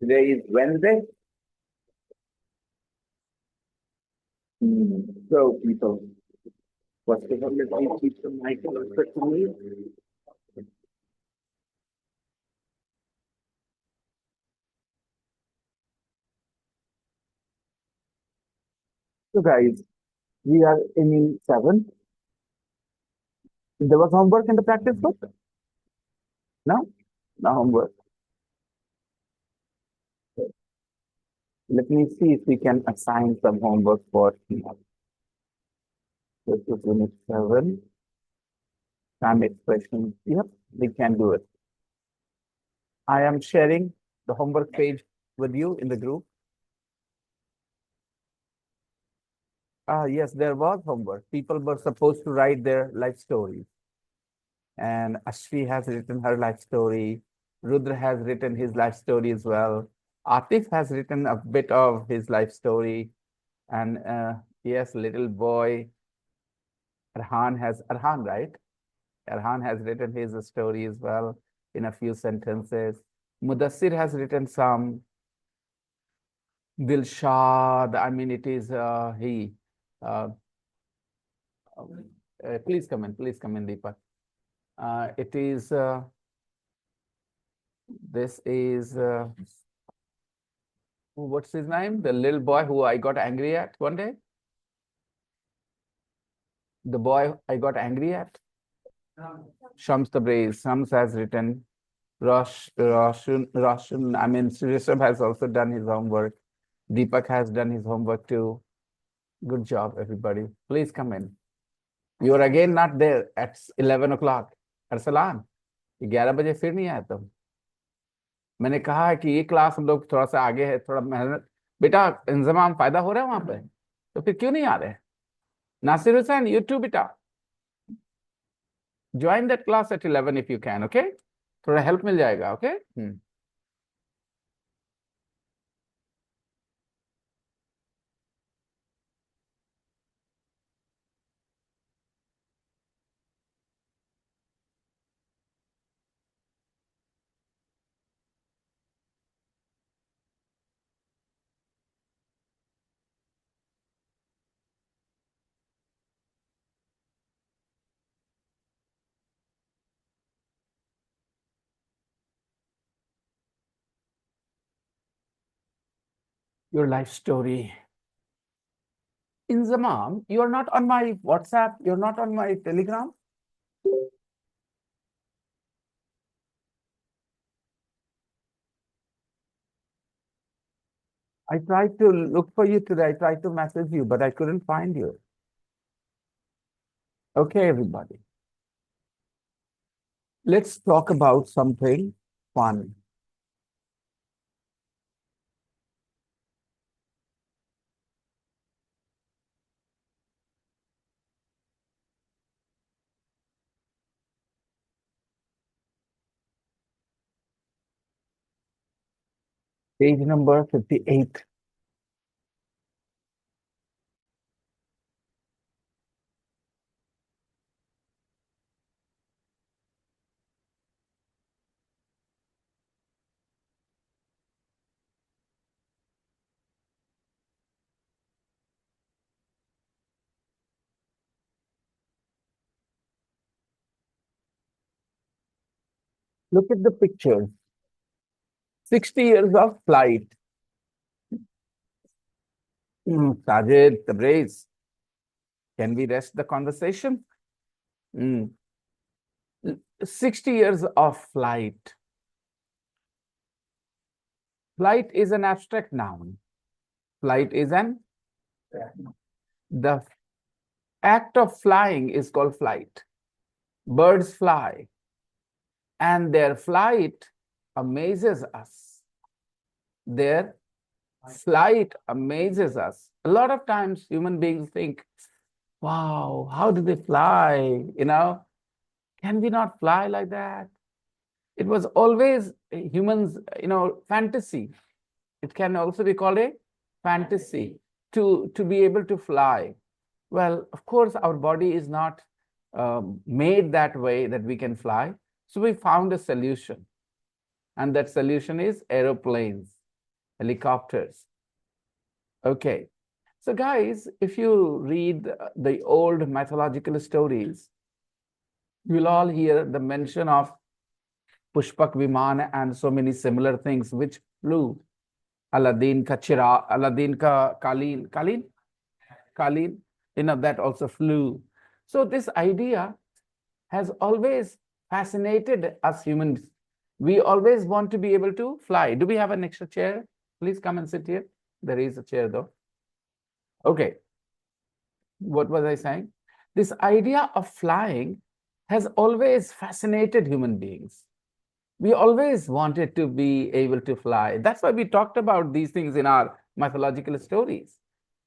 Today is Wednesday. So, people, what's the one that we keep the mic on for me? So, guys, we are in 7. There was homework in the practice book? No? No homework. Let me see if we can assign some homework for tomorrow. This is unit 7. Time expression. Yep, we can do it. I am sharing the homework page with you in the group. Yes, there was homework. People were supposed to write their life stories. And Ashri has written her life story. Rudra has written his life story as well. Atif has written a bit of his life story. And yes, little boy, Arhan, right? Arhan has written his story as well in a few sentences. Mudassir has written some. Dilshad, I mean, it is he. Uh, please come in, Deepak. It is, this is, what's his name? The little boy who I got angry at one day. The boy I got angry at. Shams Tabriz. Shams has written. Roshan, I mean, Rishabh has also done his homework. Deepak has done his homework too. Good job, everybody. Please come in. You are again not there at 11 o'clock. Arsalan, 11 बजे फिर नहीं आया तुम. मैंने कहा है कि ये क्लास हम लोग थोड़ा सा आगे है, थोड़ा मेहनत. बेटा इंतजाम फायदा हो रहा है वहां पे, तो फिर क्यों नहीं आ रहे? नासिर हुसैन, you too बेटा. Join that class at 11 if you can, okay? थोड़ा हेल्प मिल जाएगा, okay? Your life story. Inzamam, you are not on my WhatsApp, you're not on my Telegram. I tried to look for you today. I tried to message you, but I couldn't find you. Okay, everybody. Let's talk about something fun. Page number 58. Look at the pictures. 60 years of flight. Sajid, Tabriz, can we rest the conversation? 60 years of flight. Flight is an abstract noun. Flight is the act of flying is called flight. Birds fly, and their flight amazes us. Their flight amazes us. A lot of times human beings think, wow, how do they fly? Can we not fly like that? It was always humans, fantasy. It can also be called a fantasy to be able to fly. Well, of course, our body is not made that way that we can fly. So we found a solution. And that solution is aeroplanes. helicopters. Okay. So, guys, if you read the old mythological stories, you'll all hear the mention of Pushpak Viman and so many similar things which flew. Aladdin ka Chira, Aladdin ka Kalin, that also flew. So this idea has always fascinated us humans. We always want to be able to fly. Do we have an extra chair? Please come and sit here. There is a chair though. Okay. What was I saying? This idea of flying has always fascinated human beings. We always wanted to be able to fly. That's why we talked about these things in our mythological stories.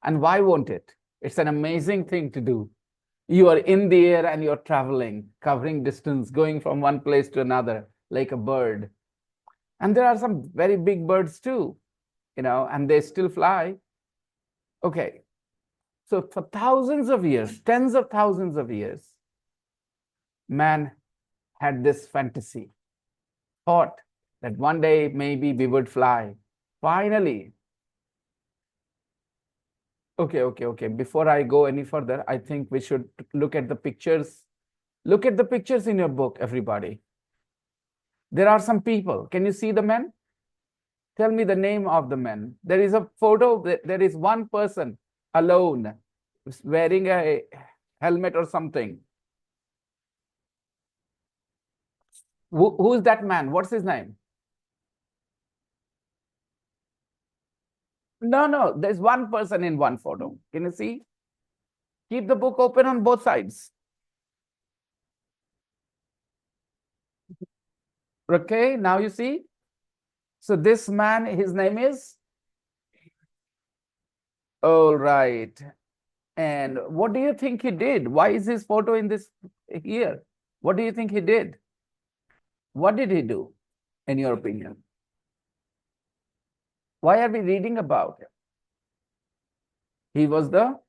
And why won't it? It's an amazing thing to do. You are in the air and you're traveling, covering distance, going from one place to another, like a bird. And there are some very big birds too, and they still fly. Okay. So for thousands of years, tens of thousands of years, man had this fantasy, thought that one day maybe we would fly. Finally, okay. Before I go any further, I think we should look at the pictures. Look at the pictures in your book, everybody. There are some people. Can you see the men? Tell me the name of the men. There is a photo. There is one person alone wearing a helmet or something. Who is that man? What's his name? No. There's one person in one photo. Can you see? Keep the book open on both sides. Okay, now you see. So this man, his name is? All right. And what do you think he did? Why is his photo in this here? What do you think he did? What did he do, in your opinion? Why are we reading about him? He was the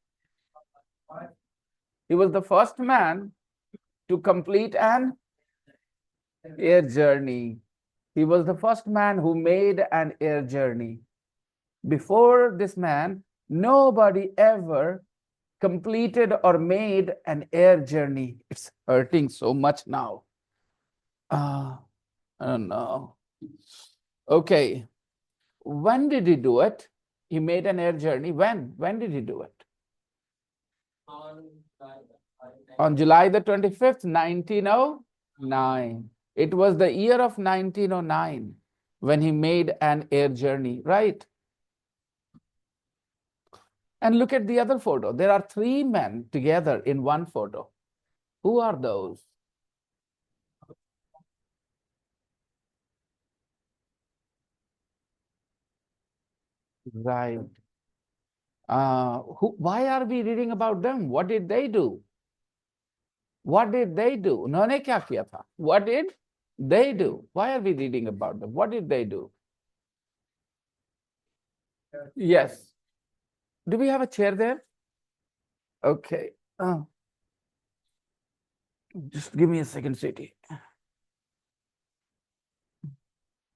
first man to complete an air journey. He was the first man who made an air journey. Before this man, nobody ever completed or made an air journey. It's hurting so much now. I don't know. Okay. When did he do it? He made an air journey. When? When did he do it? On July the 25th, 1909. It was the year of 1909 when he made an air journey, right? And look at the other photo. There are three men together in one photo. Who are those? Right. Why are we reading about them? What did they do? What did they do? उन्होंने क्या किया था? What did they do? Why are we reading about them? What did they do? Yes. Do we have a chair there? Okay. Just give me a second, City.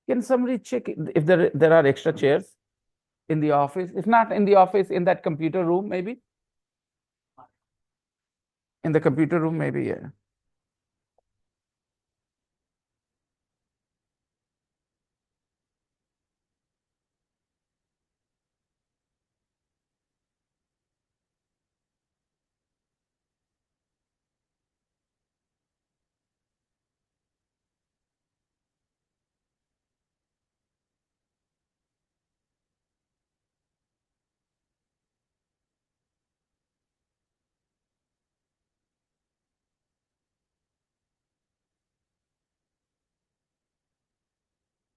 Can somebody check if there are extra chairs in the office? If not in the office, in that computer room, maybe? In the computer room, maybe, yeah.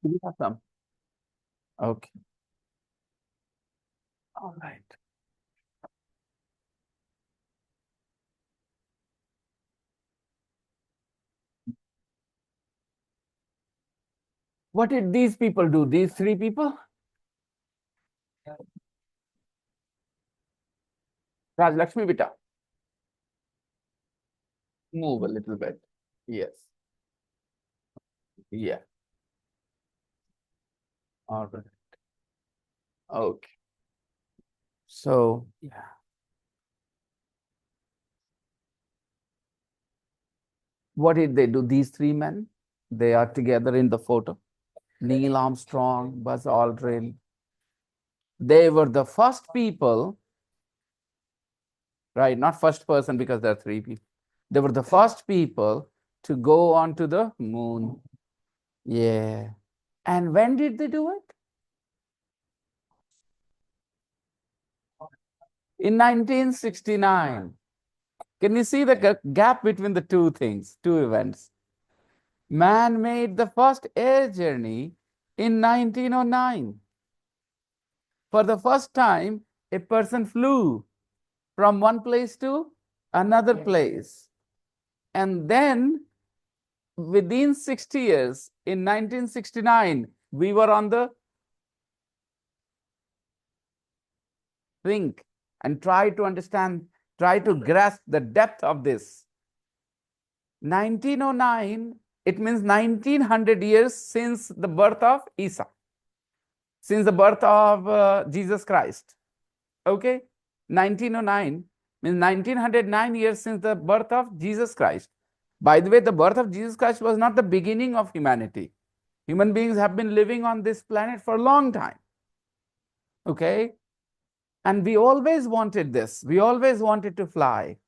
Do we have some? Okay. All right. What did these people do? These three people? Raj Lakshmi Bita, move a little bit. Yes. Yeah. All right. Okay. So, yeah. What did they do? These three men, they are together in the photo. Neil Armstrong, Buzz Aldrin. They were the first people, right? Not first person because there are three people. They were the first people to go onto the moon. Yeah. And when did they do it? In 1969. Can you see the gap between the two things, two events? Man made the first air journey in 1909. For the first time, a person flew from one place to another place. And then within 60 years, in 1969, we were on the think and try to understand, try to grasp the depth of this. 1909, it means 1900 years since the birth of Isa, since the birth of Jesus Christ. Okay, 1909 means 1909 years since the birth of Jesus Christ. By the way, the birth of Jesus Christ was not the beginning of humanity. Human beings have been living on this planet for a long time. Okay, and we always wanted this. We always wanted to fly.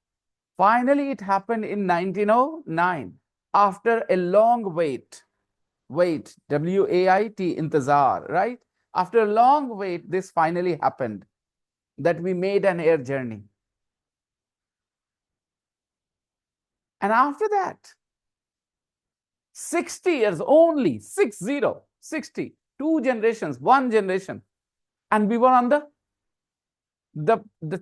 Finally, it happened in 1909 after a long wait. Wait, W-A-I-T, intazar, right? After a long wait, this finally happened, that we made an air journey. And after that, 60 years only, 60, two generations, one generation. And we were on the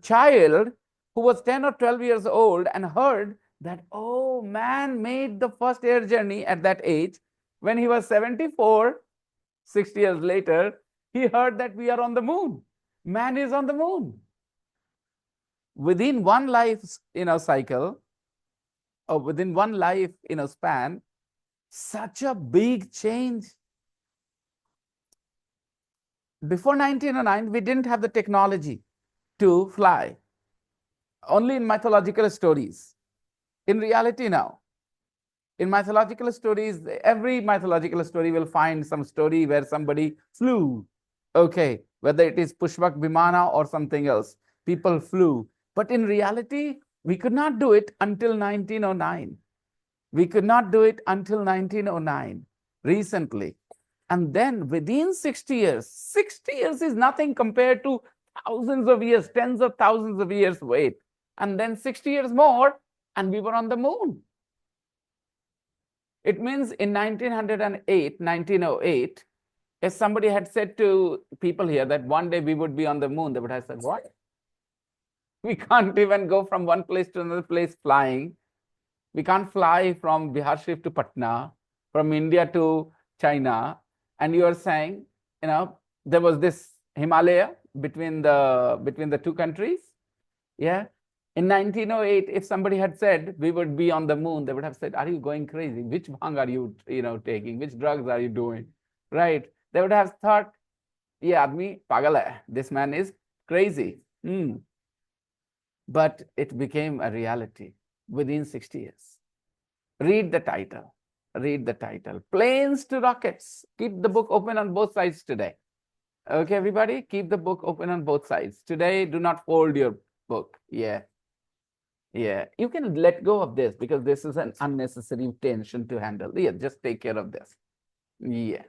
child who was 10 or 12 years old and heard that, oh, man made the first air journey at that age. When he was 74, 60 years later, he heard that we are on the moon. Man is on the moon. Within one life, cycle, or within one life, span, such a big change. Before 1909, we didn't have the technology to fly. Only in mythological stories. In reality now, in mythological stories, every mythological story will find some story where somebody flew. Okay, whether it is Pushpak Vimana or something else, people flew. But in reality, we could not do it until 1909. We could not do it until 1909, recently. And then within 60 years, 60 years is nothing compared to thousands of years, tens of thousands of years wait. And then 60 years more, and we were on the moon. It means in 1908, if somebody had said to people here that one day we would be on the moon, they would have said, what? We can't even go from one place to another place flying. We can't fly from Bihar Sharif to Patna, from India to China. And you are saying, there was this Himalaya between the two countries. Yeah. In 1908, if somebody had said we would be on the moon, they would have said, are you going crazy? Which bhang are you, taking? Which drugs are you doing? Right. They would have thought, yeah, aadmi pagal hai. This man is crazy. But it became a reality within 60 years. Read the title. Read the title. Planes to rockets. Keep the book open on both sides today. Okay, everybody, keep the book open on both sides. Today, do not fold your book. Yeah. Yeah. You can let go of this because this is an unnecessary tension to handle. Yeah, just take care of this. Yeah.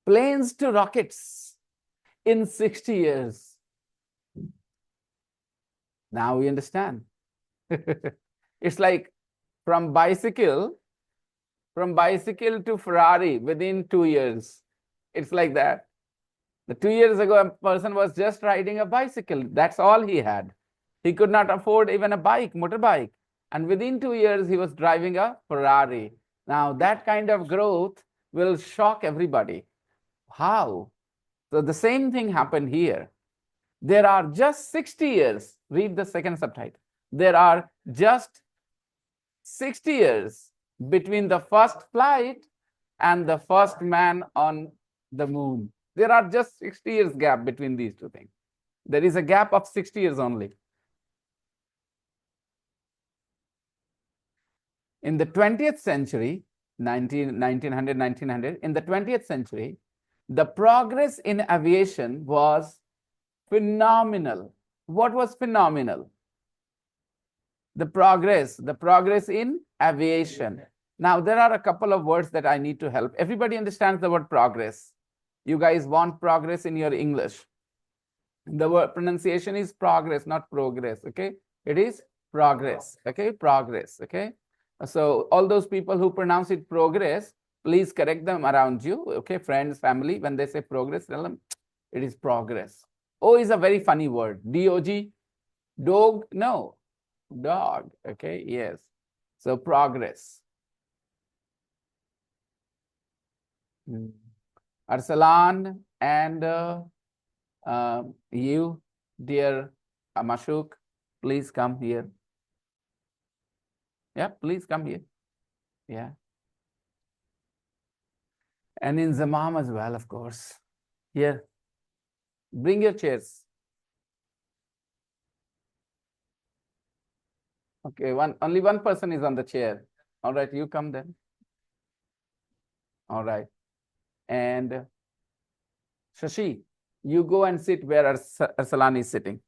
Planes to rockets in 60 years. Now we understand. It's like from bicycle to Ferrari within 2 years. It's like that. 2 years ago, a person was just riding a bicycle. That's all he had. He could not afford even a motorbike. And within 2 years, he was driving a Ferrari. Now, that kind of growth will shock everybody. How? So the same thing happened here. There are just 60 years. Read the second subtitle. There are just 60 years between the first flight and the first man on the moon. There are just 60 years gap between these two things. There is a gap of 60 years only. In the 20th century, 1900, in the 20th century, the progress in aviation was phenomenal. What was phenomenal? The progress in aviation. Now, there are a couple of words that I need to help. Everybody understands the word progress. You guys want progress in your English. The word pronunciation is progress, not progress, okay? It is progress, okay? Progress, okay? So all those people who pronounce it progress, please correct them around you, okay? Friends, family, when they say progress, tell them it is progress. O is a very funny word. D-O-G, dog, no, dog, okay? Yes. So progress. Arsalan and you, dear Mashuk, please come here. Yeah, please come here. Yeah. And in Zamam as well, of course. Here. Bring your chairs. Okay, only one person is on the chair. All right, you come then. All right. And Shashi, you go and sit where Arsalan is sitting.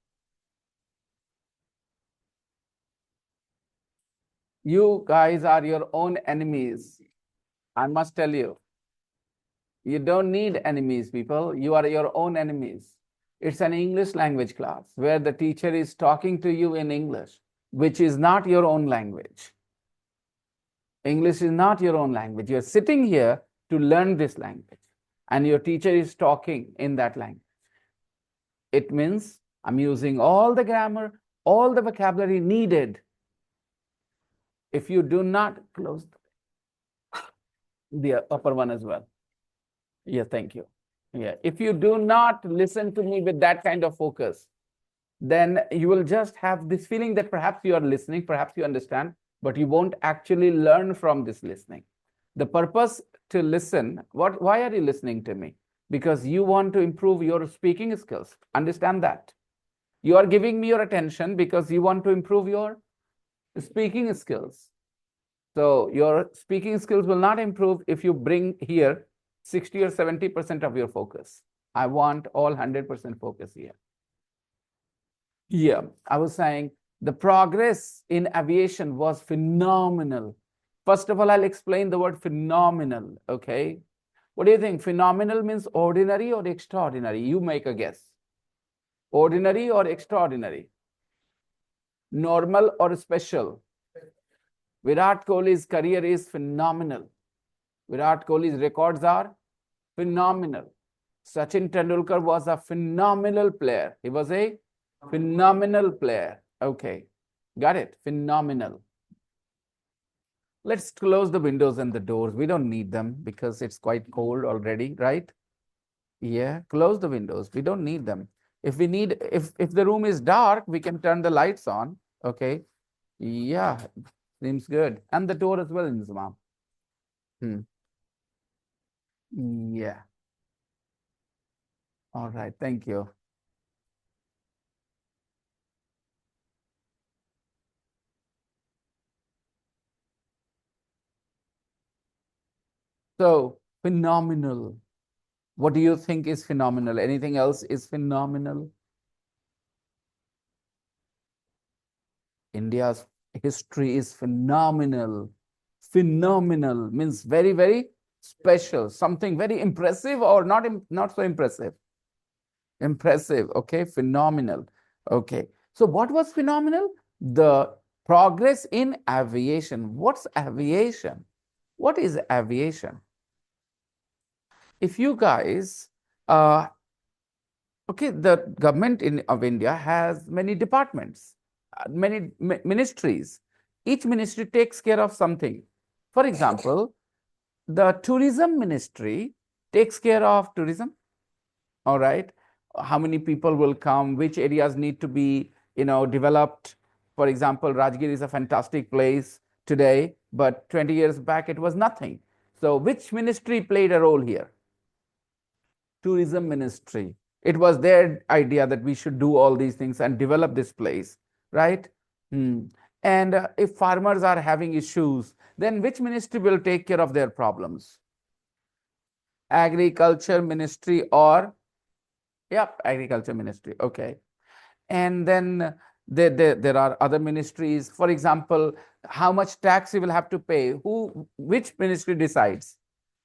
You guys are your own enemies. I must tell you. You don't need enemies, people. You are your own enemies. It's an English language class where the teacher is talking to you in English, which is not your own language. English is not your own language. You're sitting here to learn this language, and your teacher is talking in that language. It means I'm using all the grammar, all the vocabulary needed. If you do not close the upper one as well. Yeah, thank you. Yeah, if you do not listen to me with that kind of focus, then you will just have this feeling that perhaps you are listening, perhaps you understand, but you won't actually learn from this listening. The purpose to listen, why are you listening to me? Because you want to improve your speaking skills. Understand that. You are giving me your attention because you want to improve your speaking skills. So your speaking skills will not improve if you bring here 60 or 70% of your focus. I want all 100% focus here. Yeah, I was saying the progress in aviation was phenomenal. First of all, I'll explain the word phenomenal, okay? What do you think? Phenomenal means ordinary or extraordinary? You make a guess. Ordinary or extraordinary? Normal or special? Virat Kohli's career is phenomenal. Virat Kohli's records are phenomenal. Sachin Tendulkar was a phenomenal player. He was a phenomenal player. Okay, got it. Phenomenal. Let's close the windows and the doors. We don't need them because it's quite cold already, right? Yeah, close the windows. We don't need them. If we need, if the room is dark, we can turn the lights on. Okay. Yeah, seems good. And the door as well, Nizam. Yeah. All right. Thank you. So phenomenal. What do you think is phenomenal? Anything else is phenomenal? India's history is phenomenal. Phenomenal means very, very special. Something very impressive or not so impressive. Impressive. Okay. Phenomenal. Okay. So what was phenomenal? The progress in aviation. What's aviation? What is aviation? If you guys, okay, the government of India has many departments, many ministries. Each ministry takes care of something. For example, the tourism ministry takes care of tourism. All right. How many people will come? Which areas need to be, developed? For example, Rajgir is a fantastic place today, but 20 years back it was nothing. So which ministry played a role here? Tourism Ministry. It was their idea that we should do all these things and develop this place, right? Hmm. And if farmers are having issues, then which ministry will take care of their problems? Agriculture Ministry or, yep, Agriculture Ministry. Okay. And then there are other ministries. For example, how much tax you will have to pay. Which ministry decides?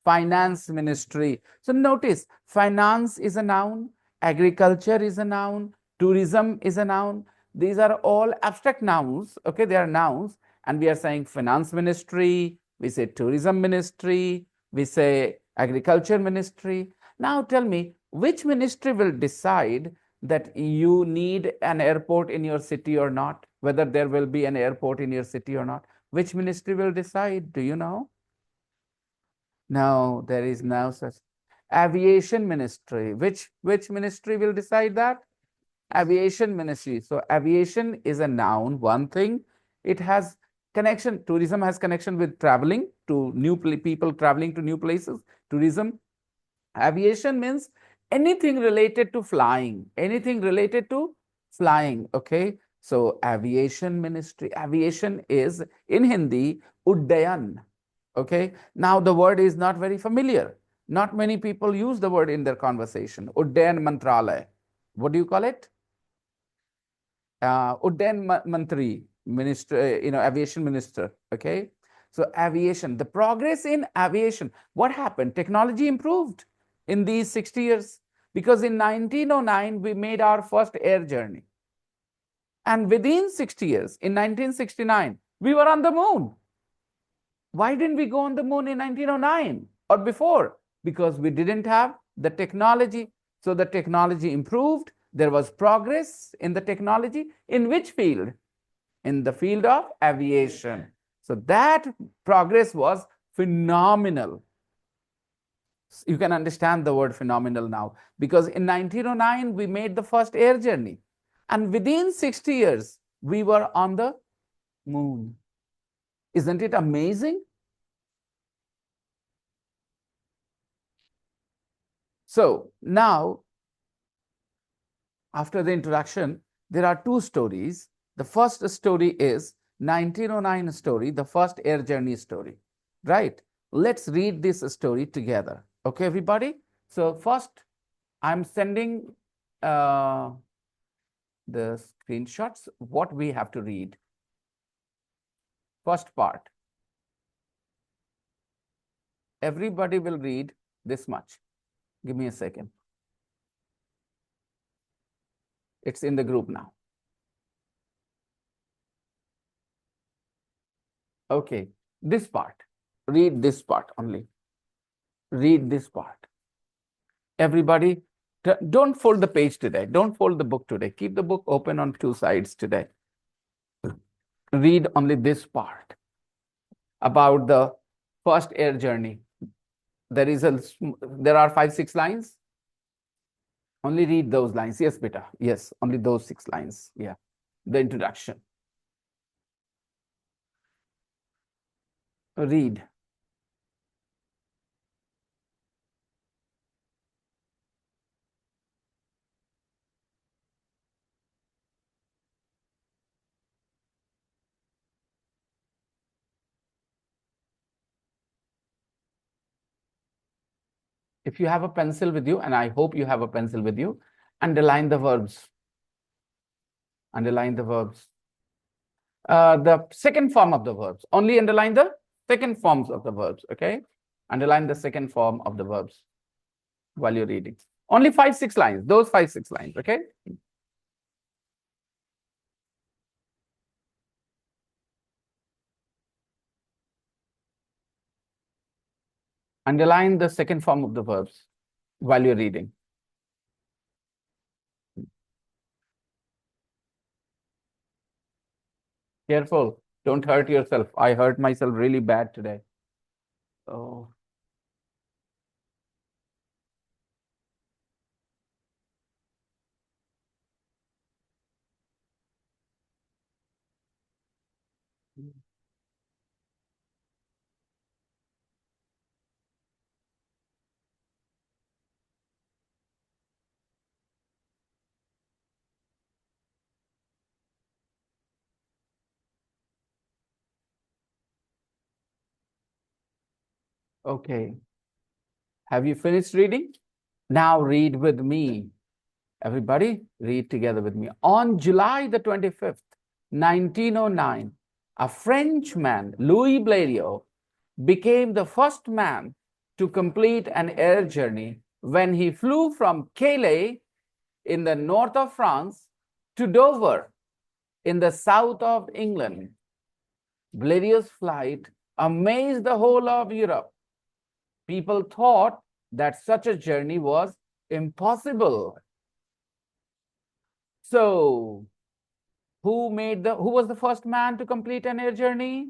Finance Ministry. So notice, finance is a noun, agriculture is a noun, tourism is a noun. These are all abstract nouns. Okay, they are nouns, and we are saying finance ministry, we say tourism ministry, we say agriculture ministry. Now tell me, which ministry will decide that you need an airport in your city or not, whether there will be an airport in your city or not? Which ministry will decide? Do you know? No, there is no such. Aviation Ministry. Which ministry will decide that? Aviation Ministry. So aviation is a noun, one thing. It has connection. Tourism has connection with traveling to new people traveling to new places. Tourism. Aviation means anything related to flying, anything related to flying. Okay. So aviation ministry, aviation is in Hindi, Uddayan. Okay. Now the word is not very familiar. Not many people use the word in their conversation. Uddayan Mantralaya. What do you call it? Uddayan Mantri, minister, aviation minister. Okay. So aviation, the progress in aviation, what happened? Technology improved in these 60 years because in 1909 we made our first air journey, and within 60 years, in 1969, we were on the moon. Why didn't we go on the moon in 1909 or before? Because we didn't have the technology. So the technology improved. There was progress in the technology. In which field? In the field of aviation. So that progress was phenomenal. You can understand the word phenomenal now, because in 1909 we made the first air journey, and within 60 years we were on the moon. Isn't it amazing? So now, after the introduction, there are two stories. The first story is 1909 story, the first air journey story, right? Let's read this story together. Okay, everybody? So first, I'm sending the screenshots, what we have to read. First part. Everybody will read this much. Give me a second. It's in the group now. Okay, this part. Read this part only. Read this part. Everybody, don't fold the page today. Don't fold the book today. Keep the book open on two sides today. Read only this part about the first air journey. There are 5-6 lines. Only read those lines. Yes, beta. Yes, only those 6 lines. Yeah, the introduction. Read. If you have a pencil with you, and I hope you have a pencil with you, underline the verbs. Underline the verbs. The second form of the verbs. Only underline the second forms of the verbs. Okay. Underline the second form of the verbs while you're reading. Only 5-6 lines. Those 5-6 lines. Okay. Underline the second form of the verbs while you're reading. Careful. Don't hurt yourself. I hurt myself really bad today. Oh. Okay. Have you finished reading? Now read with me. Everybody, read together with me. On July the 25th, 1909, a Frenchman, Louis Blériot, became the first man to complete an air journey when he flew from Calais in the north of France to Dover in the south of England. Blériot's flight amazed the whole of Europe. People thought that such a journey was impossible. So, who was the first man to complete an air journey?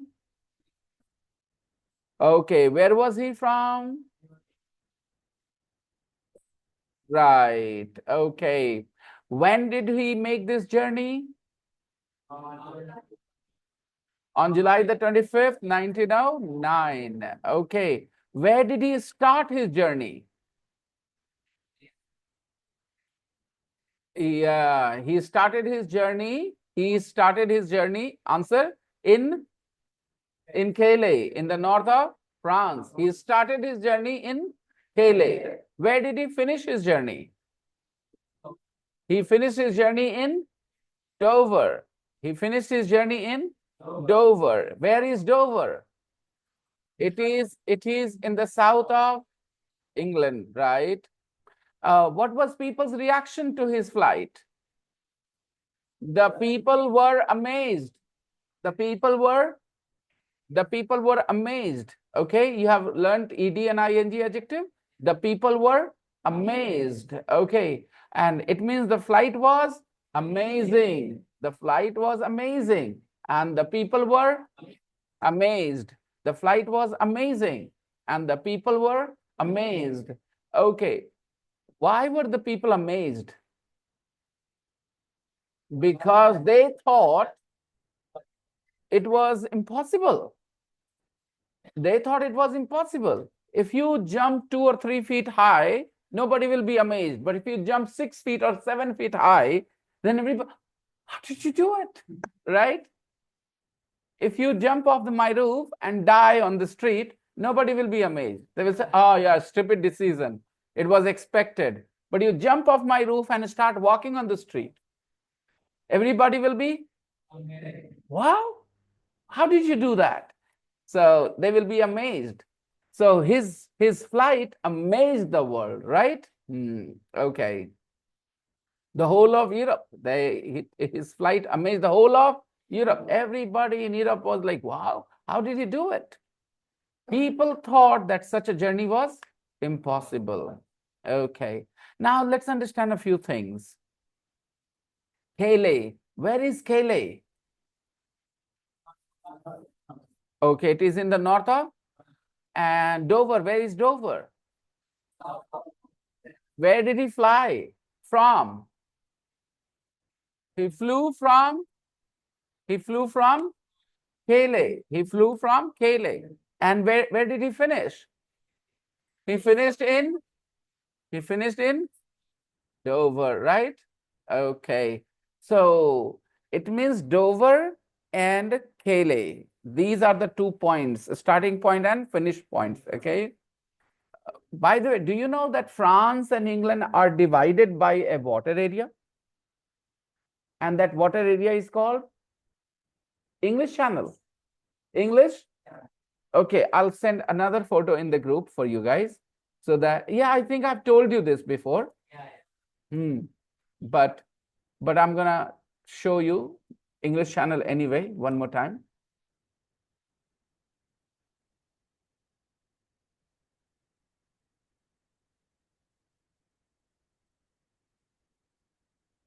Okay, where was he from? Right. Okay. When did he make this journey? On July the 25th, 1909. Okay. Where did he start his journey? Yeah, he started his journey. He started his journey. Answer in Calais, in the north of France. He started his journey in Calais. Where did he finish his journey? He finished his journey in Dover. He finished his journey in Dover. Where is Dover? It is in the south of England, right? What was people's reaction to his flight? The people were amazed. The people were amazed. Okay, you have learned ed and ing adjective. The people were amazed. Okay, and it means the flight was amazing. The flight was amazing, and the people were amazed. The flight was amazing, and the people were amazed. Okay, why were the people amazed? Because they thought it was impossible. They thought it was impossible. If you jump 2 or 3 feet high, nobody will be amazed. But if you jump 6 feet or 7 feet high, then everybody, how did you do it? Right? If you jump off my roof and die on the street, nobody will be amazed. They will say, oh, yeah, stupid decision. It was expected. But you jump off my roof and start walking on the street. Everybody will be, wow, how did you do that? So they will be amazed. So his flight amazed the world, right? Okay. The whole of Europe. His flight amazed the whole of Europe. Everybody in Europe was like, wow, how did he do it? People thought that such a journey was impossible. Okay. Now let's understand a few things. Calais. Where is Calais? Okay, it is in the north of. And Dover, where is Dover? Where did he fly from? He flew from Calais. He flew from Calais. And where did he finish? He finished in Dover, right? Okay. So it means Dover and Calais. These are the 2 points, starting point and finish points. Okay. By the way, do you know that France and England are divided by a water area? And that water area is called English Channel. English? Okay, I'll send another photo in the group for you guys. So that, yeah, I think I've told you this before. But I'm gonna show you English Channel anyway, one more time.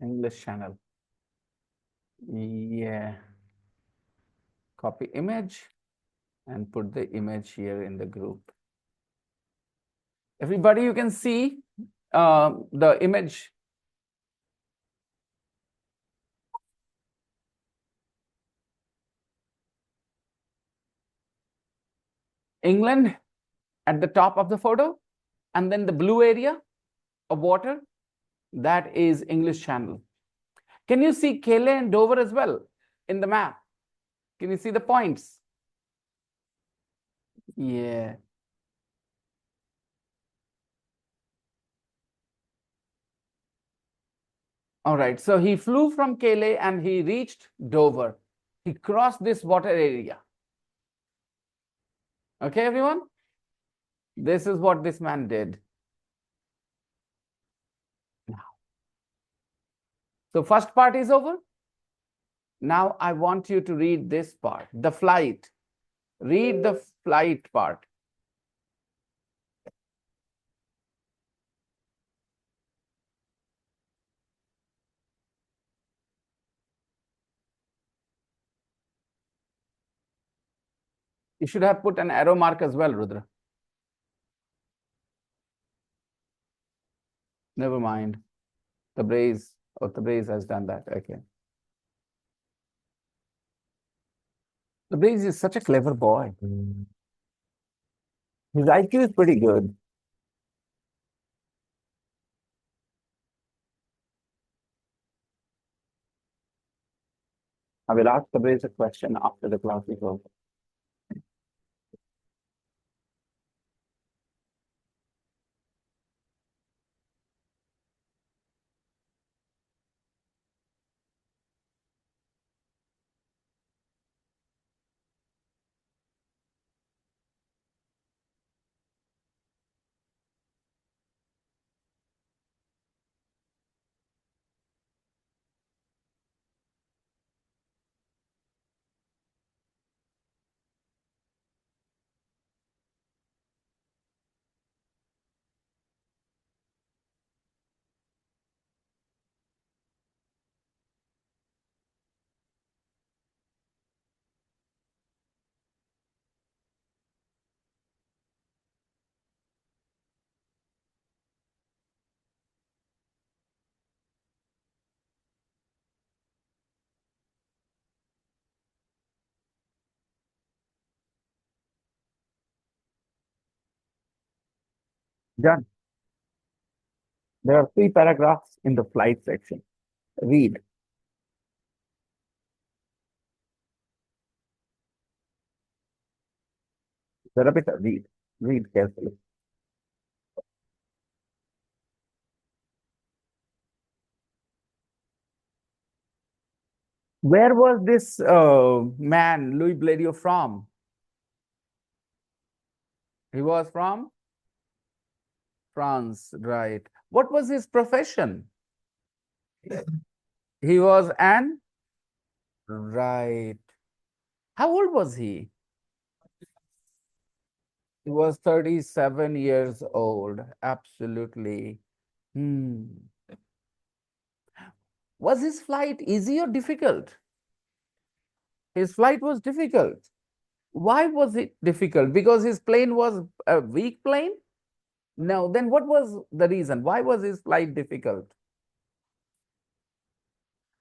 English Channel. Yeah. Copy image and put the image here in the group. Everybody, you can see the image. England at the top of the photo, and then the blue area of water, that is English Channel. Can you see Calais and Dover as well in the map? Can you see the points? Yeah. All right, so he flew from Calais and he reached Dover. He crossed this water area. Okay, everyone? This is what this man did. So first part is over. Now I want you to read this part, the flight. Read the flight part. You should have put an arrow mark as well, Rudra. Never mind. Tabriz has done that. Okay. Tabriz is such a clever boy. His IQ is pretty good. I will ask Tabriz a question after the class is over. Done. There are 3 paragraphs in the flight section. Read. Zarabita, read. Read carefully. Where was this man, Louis Blériot, from? He was from France, right. What was his profession? He was an, right. How old was he? He was 37 years old. Absolutely. Hmm. Was his flight easy or difficult? His flight was difficult. Why was it difficult? Because his plane was a weak plane? No, then what was the reason? Why was his flight difficult?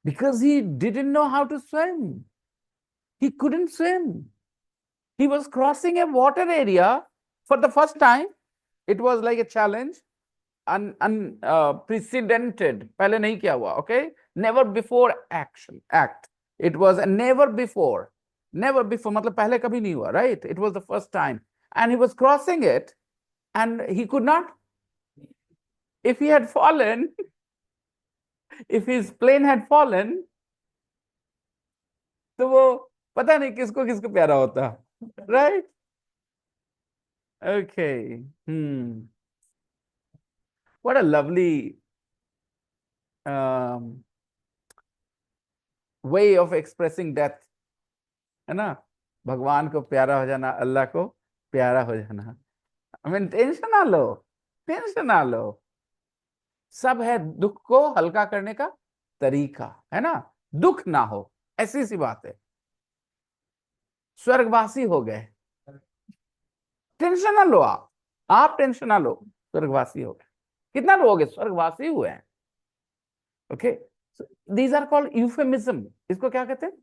Because he didn't know how to swim. He couldn't swim. He was crossing a water area for the first time. It was like a challenge, unprecedented. पहले नहीं किया हुआ, okay? Never before act. It was a never before. Never before, मतलब पहले कभी नहीं हुआ, right? It was the first time. And he was crossing it and he could not. If he had fallen, if his plane had fallen, तो वो पता नहीं किसको किसको प्यारा होता, right? Okay. What a lovely way of expressing death, है ना? भगवान को प्यारा हो जाना, अल्लाह को प्यारा हो जाना. I mean, टेंशन ना लो, टेंशन ना लो. सब है दुख को हल्का करने का तरीका, है ना? दुख ना हो, ऐसी सी बात है. स्वर्गवासी हो गए, टेंशन ना लो. आप टेंशन ना लो, स्वर्गवासी हो गए. कितना लोग स्वर्गवासी हुए हैं? Okay, these are called euphemism. इसको क्या कहते हैं?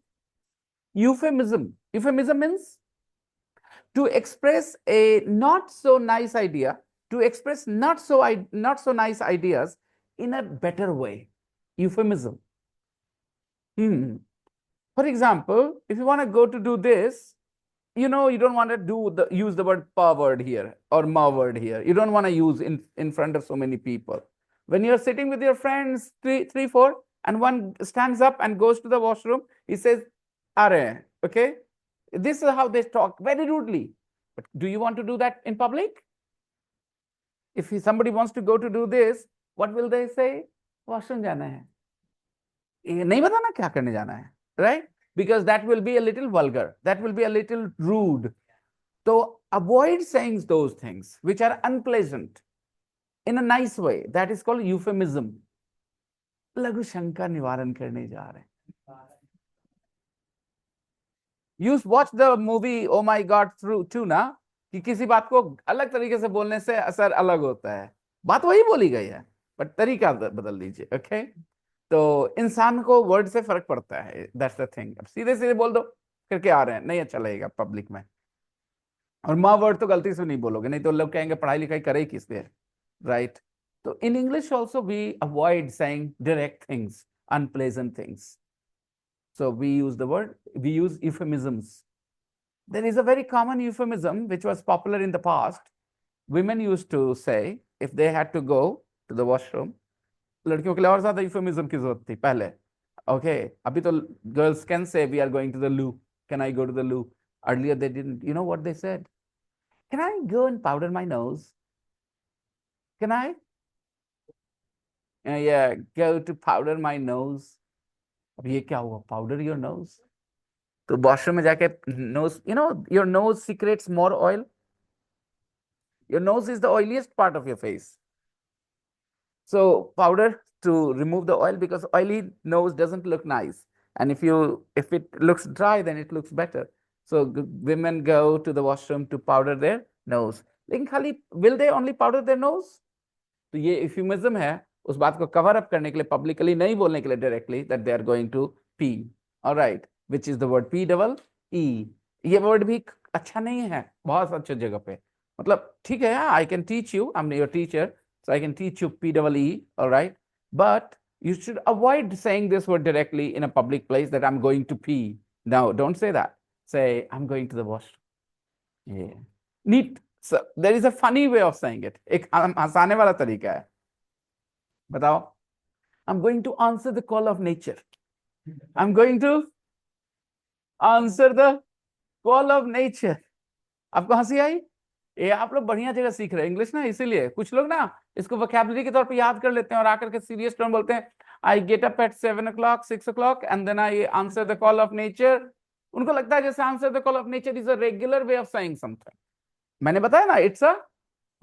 Euphemism. Euphemism means to express a not so nice idea, to express not so nice ideas in a better way. Euphemism. For example, if you want to go to do this, you know, you don't want to use the word pa word here or ma word here. You don't want to use in front of so many people. When you're sitting with your friends, three, four, and one stands up and goes to the washroom, he says, "Aa rahe hain," okay? This is how they talk, very rudely. But do you want to do that in public? If somebody wants to go to do this, what will they say? Washroom jana hai. ये नहीं बताना क्या करने जाना है, right? Because that will be a little vulgar, that will be a little rude. So avoid saying those things which are unpleasant in a nice way. That is called euphemism. लघु शंका निवारण करने जा रहे हैं. You watch the movie Oh My God through too ना, कि किसी बात को अलग तरीके से बोलने से असर अलग होता है. बात वही बोली गई है, बट तरीका बदल दीजिए. ओके, तो इंसान को वर्ड से फर्क पड़ता है. That's the thing. अब सीधे सीधे बोल दो करके आ रहे हैं, नहीं अच्छा लगेगा पब्लिक में. और माँ वर्ड तो गलती से नहीं बोलोगे, नहीं तो लोग कहेंगे पढ़ाई लिखाई करे किस लिए, राइट? तो in English also we avoid saying direct things, unpleasant things. So we use euphemisms. There is a very common euphemism which was popular in the past. Women used to say if they had to go to the washroom. लड़कियों के लिए और ज्यादा euphemism की जरूरत थी पहले. Okay, अभी तो girls can say we are going to the loo. Can I go to the loo? Earlier they didn't. You know what they said? Can I go and powder my nose? Can I? Yeah, go to powder my nose. अब ये क्या हुआ? Powder your nose? तो washroom में जाके nose, you know, your nose secretes more oil. Your nose is the oiliest part of your face. So powder to remove the oil, because oily nose doesn't look nice. And if it looks dry, then it looks better. So women go to the washroom to powder their nose. लेकिन खाली will they only powder their nose? तो ये euphemism है उस बात को cover up करने के लिए, पब्लिकली नहीं बोलने के लिए directly, that they are going to pee. All right, which is the word P double E. ये वर्ड भी अच्छा नहीं है बहुत अच्छे जगह पे. मतलब ठीक है, I can teach you, I'm your teacher, so I can teach you P double E. All right, but you should avoid saying this word directly in a public place, that I'm going to pee. No, don't say that. Say I'm going to the washroom. Yeah, neat. So there is a funny way of saying it. एक हंसाने वाला तरीका है. बताओ. I'm going to answer the call of nature. I'm going to answer the call of nature. आपको हंसी आई? ये आप लोग बढ़िया जगह सीख रहे हैं इंग्लिश ना, इसीलिए कुछ लोग ना इसको वोकैबुलरी के तौर पे याद कर लेते हैं और आकर के सीरियस टर्म बोलते हैं. I get up at 7 o'clock, 6 o'clock and then I answer the call of nature. उनको लगता है जैसे answer the call of nature is a regular way of saying something. मैंने बताया ना, it's a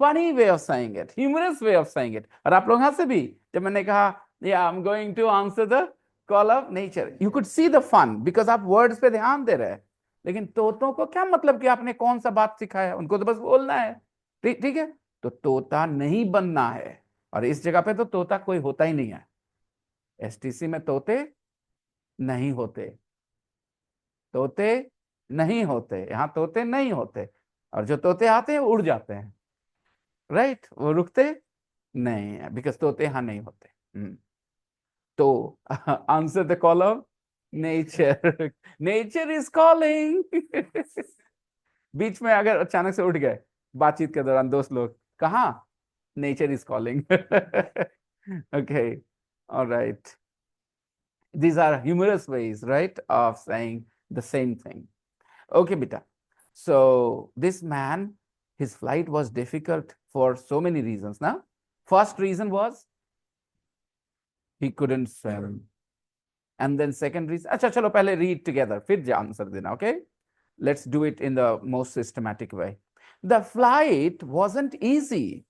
funny way of saying it, humorous way of saying it. और आप लोग हंसे भी जब मैंने कहा yeah, I'm going to answer the call of nature. You could see the fun because आप words पे ध्यान दे रहे हैं. लेकिन तोतों को क्या मतलब कि आपने कौन सा बात सिखाया, उनको तो बस बोलना है. ठीक है, तो तोता नहीं बनना है. और इस जगह पे तो तोता कोई होता ही नहीं है. एसटीसी में तोते नहीं होते, तोते नहीं होते, यहाँ तोते नहीं होते. और जो तोते आते हैं उड़ जाते हैं, राइट? वो रुकते नहीं है, बिकॉज तोते यहाँ नहीं होते. तो answer the call of nature. Nature is calling. बीच में अगर अचानक से उठ गए बातचीत के दौरान दोस्त लोग, कहा? Nature is calling. Okay, alright. These are humorous ways, right, of saying the same thing. Okay, beta. So this man, his flight was difficult for so many reasons. Now, first reason was he couldn't swim. And then second reason, अच्छा चलो पहले read together, फिर answer देना. Okay, let's do it in the most systematic way. The flight wasn't easy.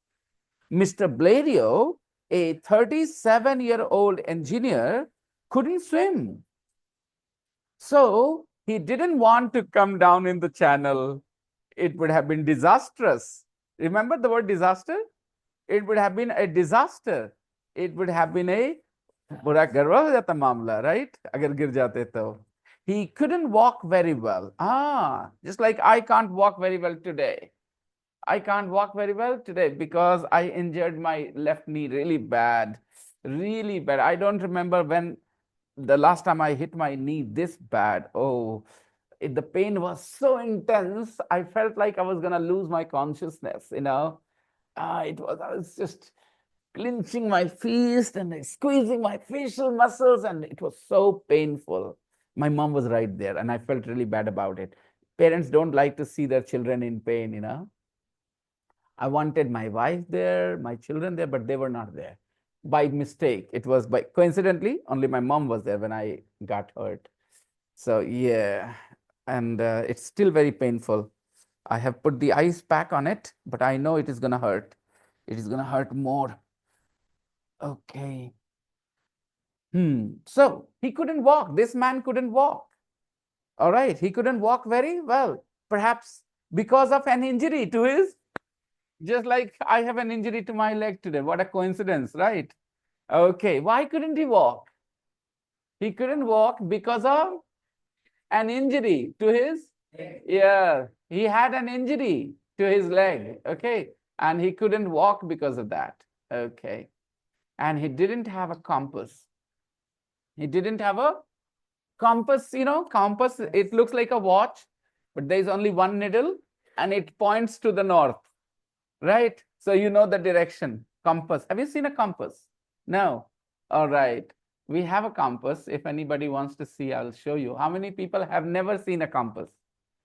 Mr. Blériot, a 37-year-old engineer, couldn't swim. So he didn't want to come down in the channel. It would have been disastrous. Remember the word disaster? It would have been a disaster. It would have been a बुरा गड़बड़ हो जाता मामला, right? अगर गिर जाते तो. He couldn't walk very well. Just like I can't walk very well today. I can't walk very well today because I injured my left knee really bad. Really bad. I don't remember when the last time I hit my knee this bad. Oh, the pain was so intense. I felt like I was going to lose my consciousness, you know. I was just clenching my fist and squeezing my facial muscles, and it was so painful. My mom was right there, and I felt really bad about it. Parents don't like to see their children in pain, you know. I wanted my wife there, my children there, but they were not there. By mistake, it was by coincidentally, only my mom was there when I got hurt. So yeah, and it's still very painful. I have put the ice pack on it, but I know it is gonna hurt. It is gonna hurt more. Okay. So he couldn't walk. This man couldn't walk. All right. He couldn't walk very well. Perhaps because of an injury to his, just like I have an injury to my leg today. What a coincidence, right? Okay. Why couldn't he walk? He couldn't walk because of an injury to his, yeah, he had an injury to his leg. Okay. And he couldn't walk because of that. Okay. And he didn't have a compass. He didn't have a compass, you know, compass, it looks like a watch, but there's only one needle and it points to the north, right? So you know the direction. Compass. Have you seen a compass? No. All right. We have a compass. If anybody wants to see, I'll show you. How many people have never seen a compass?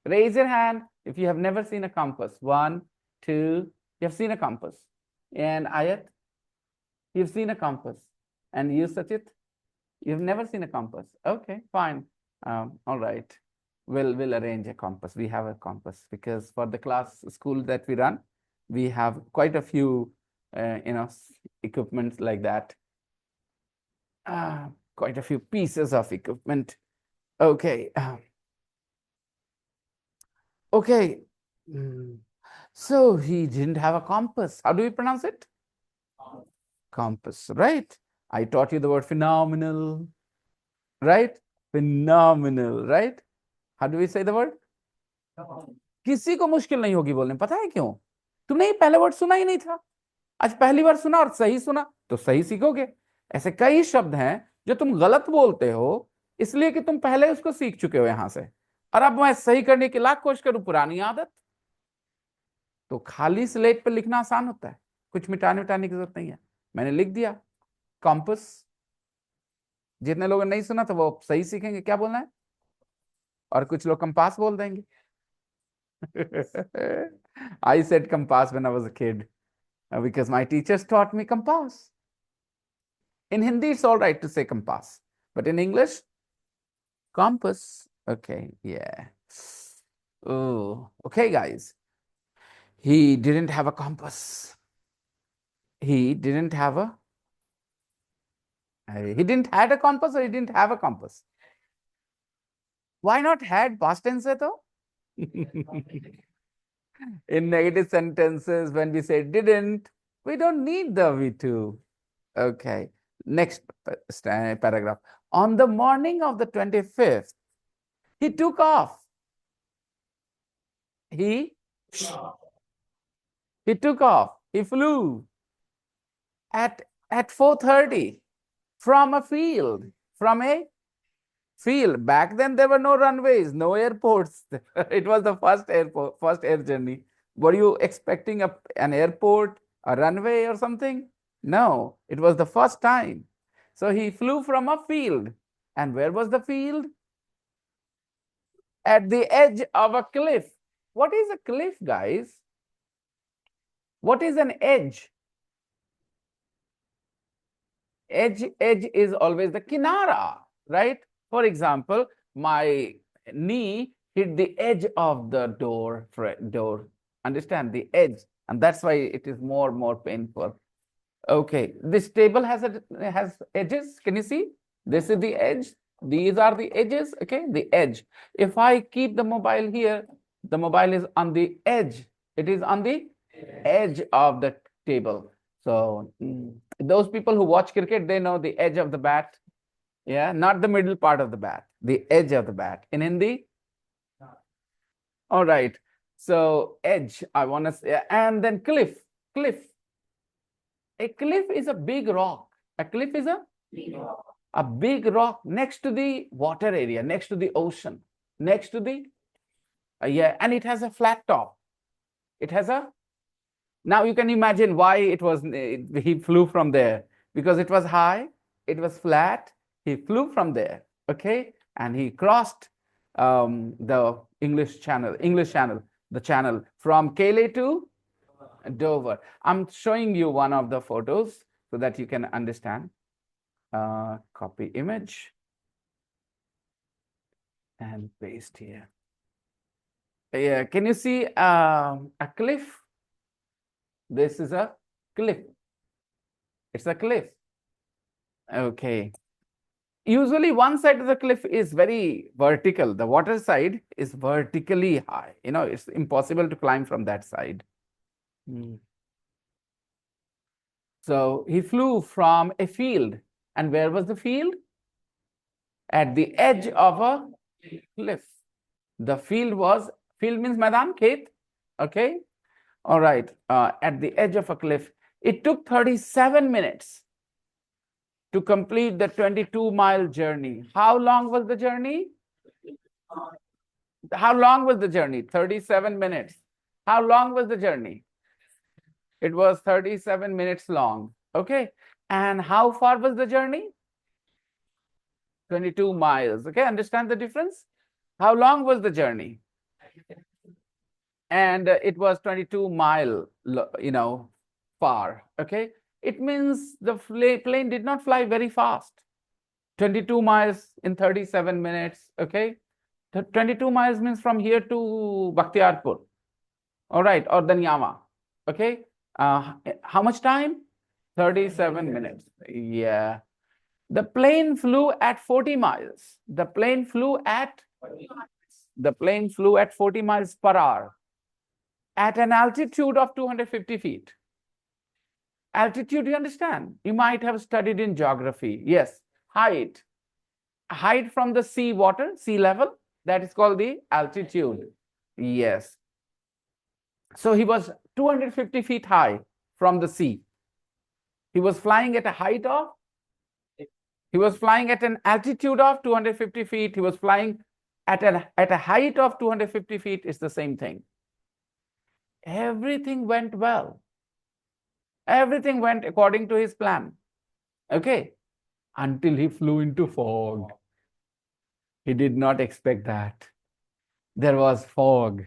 Raise your hand if you have never seen a compass. 1, 2. You have seen a compass. And Ayat, you've seen a compass. And you, Sachit? You've never seen a compass. Okay, fine. All right. We'll arrange a compass. We have a compass because for the class school that we run, we have quite a few, equipments like that. Quite a few pieces of equipment. Okay. Okay. So he didn't have a compass. How do we pronounce it? Compass, right? I taught you the word phenomenal, right? Phenomenal, right? How do we say the word? किसी को मुश्किल नहीं होगी बोलने, पता है क्यों? तुमने ये पहले वर्ड सुना ही नहीं था, आज पहली बार सुना और सही सुना तो सही सीखोगे। ऐसे कई शब्द हैं जो तुम गलत बोलते हो इसलिए कि तुम पहले उसको सीख चुके हो यहां से, और अब मैं सही करने की लाख कोशिश करूं, पुरानी आदत। तो खाली स्लेट पर लिखना आसान होता है, कुछ मिटाने मिटाने की जरूरत नहीं है। मैंने लिख दिया कॉम्पस। जितने लोगों ने नहीं सुना तो वो सही सीखेंगे क्या बोलना है, और कुछ लोग कंपास बोल देंगे। I said compass when I was a kid because my teachers taught me compass. In Hindi, it's all right to say compass, but in English, compass. Okay, yeah. Oh, okay, guys. He didn't have a compass. He didn't have a. He didn't had a compass, or he didn't have a compass. Why not had? Past tense hai to. In negative sentences, when we say didn't, we don't need the V2. Okay. Next paragraph. On the morning of the 25th, he took off. He took off. He flew at 4:30 from a field. From a field. Back then, there were no runways, no airports. It was the first air journey. Were you expecting an airport, a runway or something? No, it was the first time. So he flew from a field. And where was the field? At the edge of a cliff. What is a cliff, guys? What is an edge? Edge is always the kinara, right? For example, my knee hit the edge of the door. Understand, the edge, and that's why it is more painful. Okay, this table has edges. Can you see? This is the edge. These are the edges. Okay, the edge. If I keep the mobile here, the mobile is on the edge. It is on the edge of the table. So those people who watch cricket, they know the edge of the bat. Yeah, not the middle part of the bat, the edge of the bat. In Hindi? All right. So edge, I want to say, and then cliff. Cliff. A cliff is a big rock. A cliff is a big rock next to the water area, next to the ocean, next to the, yeah, and it has a flat top. It has a Now you can imagine why he flew from there, because it was high, it was flat. He flew from there, okay, and he crossed the English Channel, the channel from Calais to Dover. I'm showing you one of the photos so that you can understand. Copy image and paste here. Yeah, can you see a cliff? This is a cliff. It's a cliff. Okay. Usually one side of the cliff is very vertical. The water side is vertically high. You know, it's impossible to climb from that side. So he flew from a field. And where was the field? At the edge of a cliff. The field means Madan, Khet. Okay. All right. At the edge of a cliff. It took 37 minutes to complete the 22-mile journey. How long was the journey? How long was the journey? 37 minutes. How long was the journey? It was 37 minutes long. Okay. And how far was the journey? 22 miles. Okay. Understand the difference? How long was the journey? And it was 22 mile, far. Okay. It means the plane did not fly very fast. 22 miles in 37 minutes. Okay. 22 miles means from here to Bakhtiarpur. All right. Or Danyama. Okay. How much time? 37 minutes. Yeah. The plane flew at 40 miles. The plane flew at 40 miles per hour at an altitude of 250 feet. Altitude, you understand? You might have studied in geography. Yes. Height. Height from the sea level, that is called the altitude. Yes. So he was 250 feet high from the sea. He was flying at an altitude of 250 feet. He was flying at a height of 250 feet. It's the same thing. Everything went well. Everything went according to his plan. Okay. Until he flew into fog. He did not expect that. There was fog.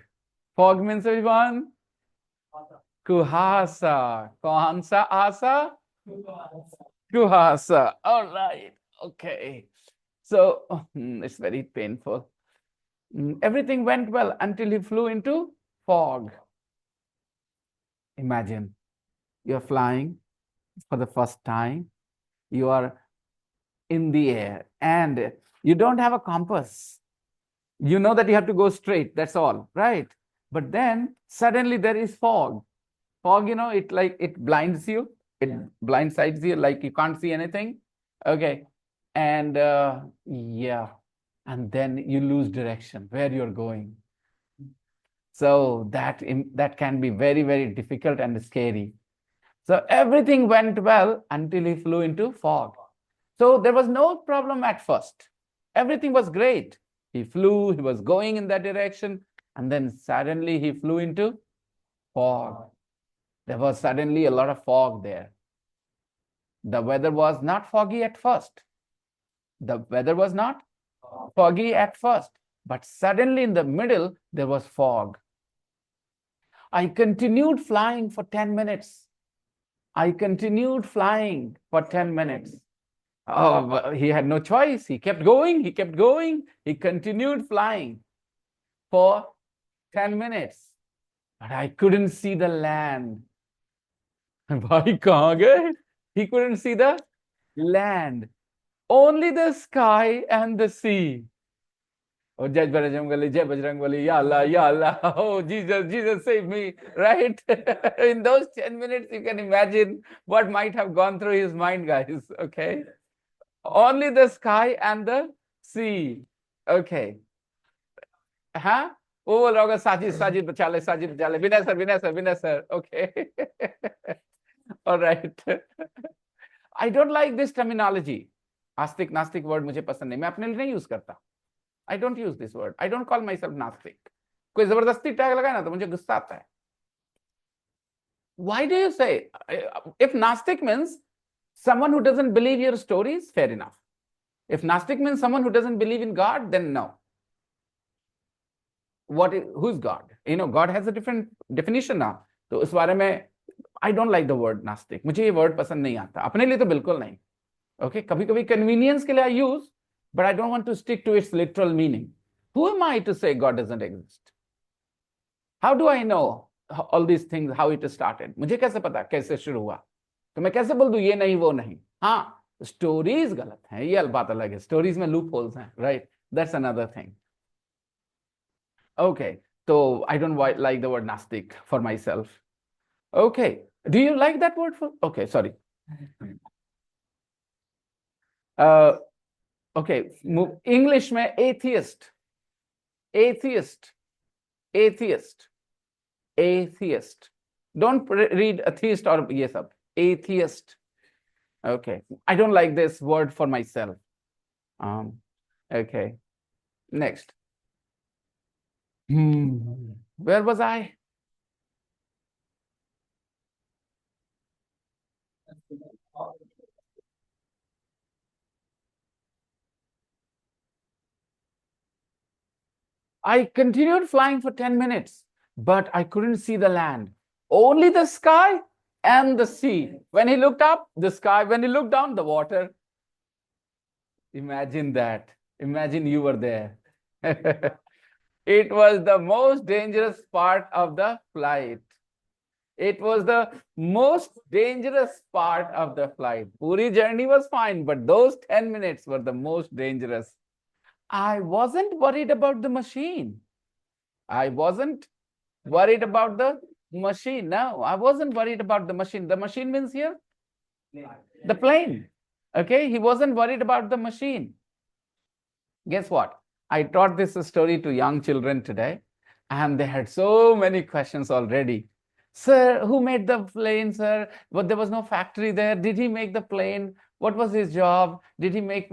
Fog means which one? Kuhasa. Kahansa asa? Kuhasa. All right. Okay. So it's very painful. Everything went well until he flew into fog. Imagine you're flying for the first time. You are in the air and you don't have a compass. You know that you have to go straight. That's all, right? But then suddenly there is fog. Fog, it blinds you. It blindsides you, like you can't see anything. Okay. And yeah. And then you lose direction where you're going. So that can be very, very difficult and scary. So everything went well until he flew into fog. So there was no problem at first. Everything was great. He flew, he was going in that direction, and then suddenly he flew into fog. There was suddenly a lot of fog there. The weather was not foggy at first. The weather was not foggy at first, but suddenly in the middle, there was fog. I continued flying for 10 minutes. I continued flying for 10 minutes. Oh, he had no choice. He kept going. He kept going. He continued flying for 10 minutes. But I couldn't see the land. Bhai kahan gaye? He couldn't see the land. Only the sky and the sea. Oh, Jai Bajrangbali, Jai Bajrangbali, Ya Allah, Ya Allah. Oh, Jesus, save me, right? In those 10 minutes, you can imagine what might have gone through his mind, guys, okay? Only the sky and the sea, okay. Huh? वो बोल रहा होगा साजिद बचा ले विनय sir okay. All right. I don't like this terminology. आस्तिक नास्तिक word मुझे पसंद नहीं, मैं अपने लिए नहीं यूज करता. I don't use this word. I don't call myself नास्तिक. कोई जबरदस्ती टैग लगाए ना तो मुझे गुस्सा आता है. Why do you say? If Gnostic means someone who doesn't believe your stories, fair enough. If Gnostic means someone who doesn't believe in God, then no. Who's God? God has a different definition now. तो उस बारे में I don't like the word Gnostic. मुझे ये word पसंद नहीं आता. अपने लिए तो बिल्कुल नहीं. Okay, कभी कभी convenience के लिए I use, but I don't want to stick to its literal meaning. Who am I to say God doesn't exist? How do I know all these things, how it started? मुझे कैसे पता कैसे शुरू हुआ? तो मैं कैसे बोल दूं ये नहीं वो नहीं? हाँ, स्टोरीज गलत हैं, ये बात अलग है. स्टोरीज में लूप होल्स हैं, right? That's another thing. Okay, so I don't like the word Gnostic for myself. Okay, do you like that word for? Okay, sorry. Okay, English में atheist, atheist, atheist, atheist. Don't read atheist or ये सब. Atheist. Okay, I don't like this word for myself. Okay, next. Where was I? I continued flying for 10 minutes, but I couldn't see the land. Only the sky and the sea. When he looked up, the sky. When he looked down, the water. Imagine that. Imagine you were there. It was the most dangerous part of the flight. It was the most dangerous part of the flight. Puri journey was fine, but those 10 minutes were the most dangerous. I wasn't worried about the machine. I wasn't worried about the machine. No, I wasn't worried about the machine. The machine means here? The plane. Okay, he wasn't worried about the machine. Guess what? I taught this story to young children today, and they had so many questions already. Sir, who made the plane, sir? But there was no factory there. Did he make the plane? What was his job? Did he make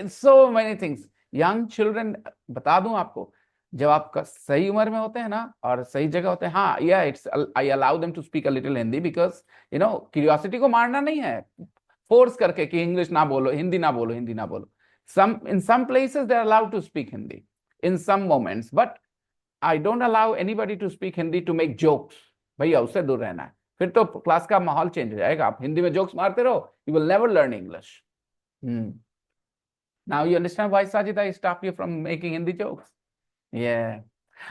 so many things? Young children, बता दूं आपको, जब आप सही उम्र में होते हैं ना और सही जगह होते हैं, हाँ, yeah, it's I allow them to speak a little Hindi because curiosity को मारना नहीं है, फोर्स करके कि इंग्लिश ना बोलो, हिंदी ना बोलो, हिंदी ना बोलो. In some places they are allowed to speak Hindi in some moments, but I don't allow anybody to speak Hindi to make jokes. भैया उससे दूर रहना है, फिर तो क्लास का माहौल चेंज हो जाएगा. आप हिंदी में जोक्स मारते रहो, you will never learn English. Now you understand why, Sajid, I stopped you from making Hindi jokes? Yeah.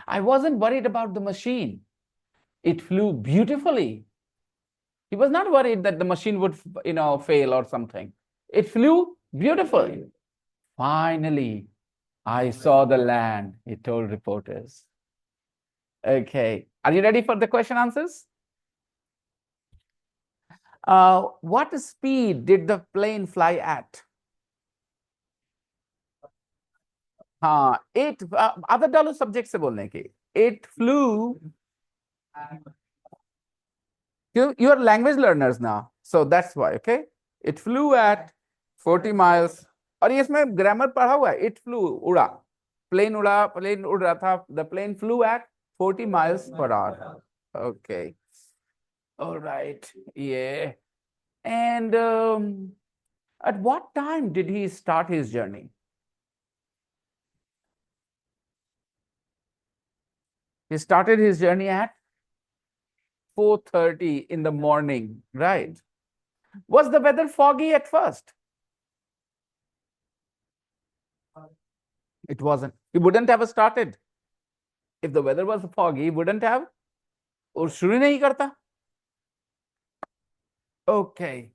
I wasn't worried about the machine. It flew beautifully. He was not worried that the machine would, fail or something. It flew beautifully. Finally, I saw the land, he told reporters. Okay. Are you ready for the question answers? What speed did the plane fly at? हाँ, other डालो subject से बोलने की. It flew. You are language learners now, so that's why. Okay, it flew at 40 miles. और ये इसमें grammar पढ़ा हुआ है. It flew, उड़ा, plane उड़ा, plane उड़ रहा था. The plane flew at 40 miles per hour. Okay. All right. Yeah. And at what time did he start his journey? He started his journey at 4:30 in the morning, right? Was the weather foggy at first? It wasn't. He wouldn't have started. If the weather was foggy, he wouldn't have. और शुरू नहीं करता. Okay.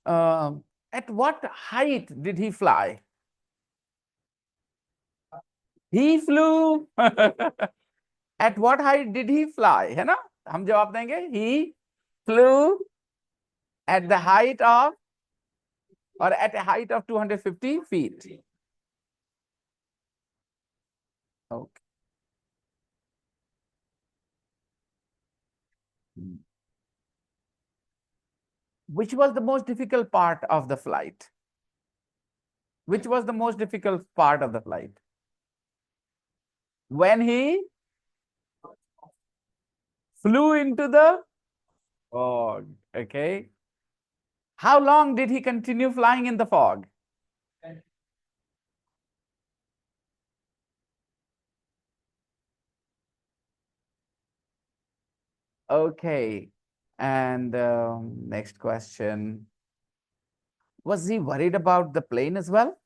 At what height did he fly? He flew. At what height did he fly? है ना? हम जवाब देंगे. He flew at the height of, or at a height of 250 feet. Okay. Which was the most difficult part of the flight? Which was the most difficult part of the flight? When he flew into the Fog. Okay. How long did he continue flying in the fog? Okay. And next question. Was he worried about the plane as well?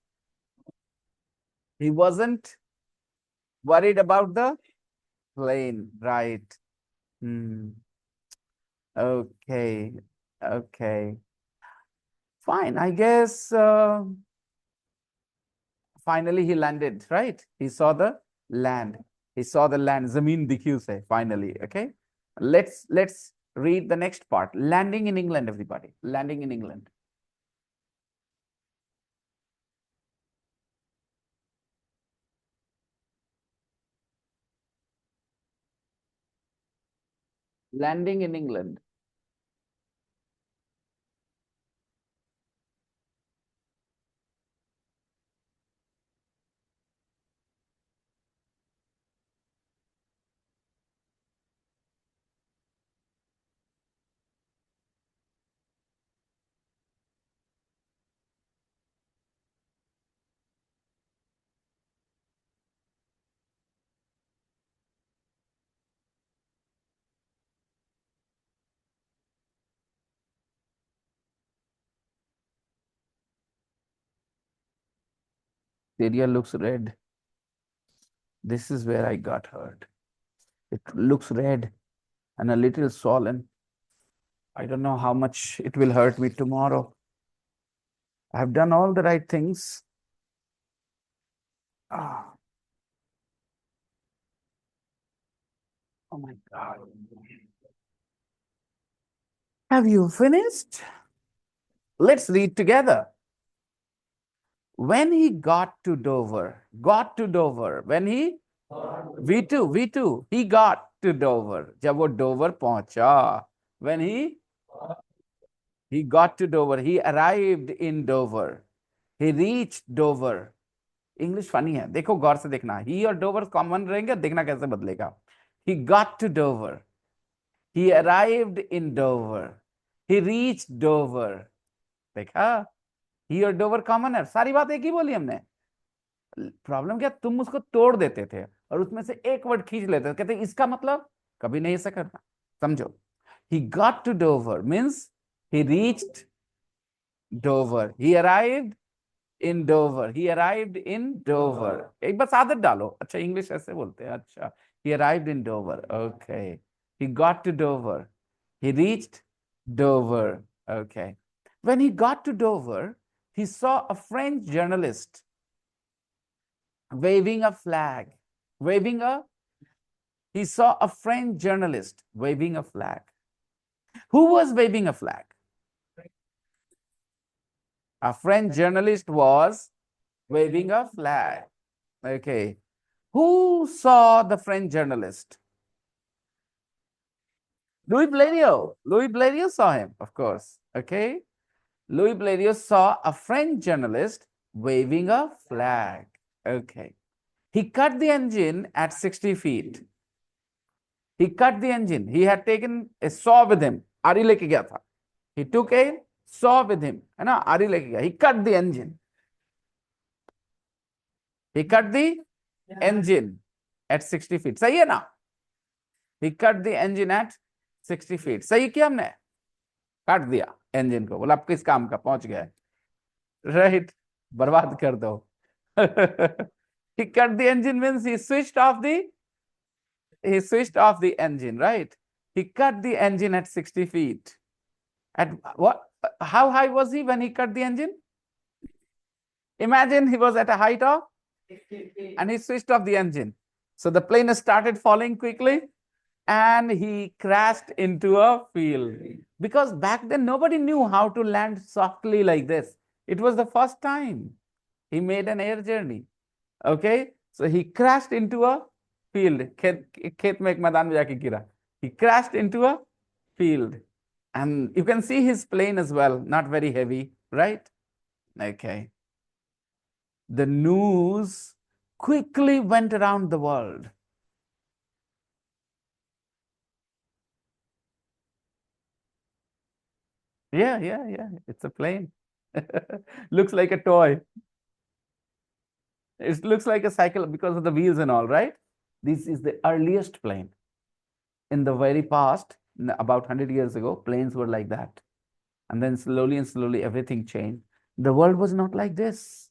He wasn't worried about the plane, right? Hmm. Okay. Okay. Fine. I guess finally he landed, right? He saw the land. He saw the land. Zameen dikhi use, finally. Okay. Let's read the next part. Landing in England, everybody. Landing in England. Landing in England. The area looks red. This is where I got hurt. It looks red and a little swollen. I don't know how much it will hurt me tomorrow. I've done all the right things. Ah, oh my God. Have you finished? Let's read together. When he got to Dover, when he, V2, he got to Dover. जब वो Dover पहुंचा, when he got to Dover, he arrived in Dover, he reached Dover. English funny है, देखो गौर से देखना, ही और Dover common रहेंगे, देखना कैसे बदलेगा. He got to Dover, he arrived in Dover, he reached Dover. देखा, ही और डोवर कॉमन है, सारी बात एक ही बोली हमने. प्रॉब्लम क्या, तुम उसको तोड़ देते थे और उसमें से एक वर्ड खींच लेते थे, कहते इसका मतलब, कभी नहीं ऐसा करना. समझो, he got to Dover means he reached Dover, he arrived in Dover, he arrived in Dover. एक बस आदत डालो, अच्छा इंग्लिश ऐसे बोलते हैं. अच्छा, he arrived in Dover. Okay, he got to Dover, he reached Dover. Okay, when he got to Dover, he saw a French journalist waving a flag, waving a, he saw a French journalist waving a flag. Who was waving a flag? A French journalist was waving a flag. Okay. Who saw the French journalist? Louis Blériot. Louis Blériot saw him, of course. Okay. Louis Blériot saw a French journalist waving a flag. Okay. He cut the engine at 60 feet. He cut the engine. He had taken a saw with him. आरी लेके गया था. He took a saw with him. है ना, आरी लेके गया. He cut the engine. He cut the engine at 60 feet. सही है ना? He cut the engine at 60 feet. सही किया हमने? काट दिया engine को. बोला अब किस काम का, पहुंच गया. Right? बर्बाद कर दो. He cut the engine means he switched off the engine, right? He cut the engine at 60 feet. At what? How high was he when he cut the engine? Imagine he was at a height of, and he switched off the engine. So the plane started falling quickly and he crashed into a field. Because back then nobody knew how to land softly like this. It was the first time he made an air journey. Okay, so he crashed into a field. खेत में एक मैदान में जाके गिरा. He crashed into a field. And you can see his plane as well, not very heavy, right? Okay. The news quickly went around the world. Yeah. It's a plane. Looks like a toy. It looks like a cycle because of the wheels and all, right? This is the earliest plane. In the very past, about 100 years ago, planes were like that. And then slowly and slowly, everything changed. The world was not like this.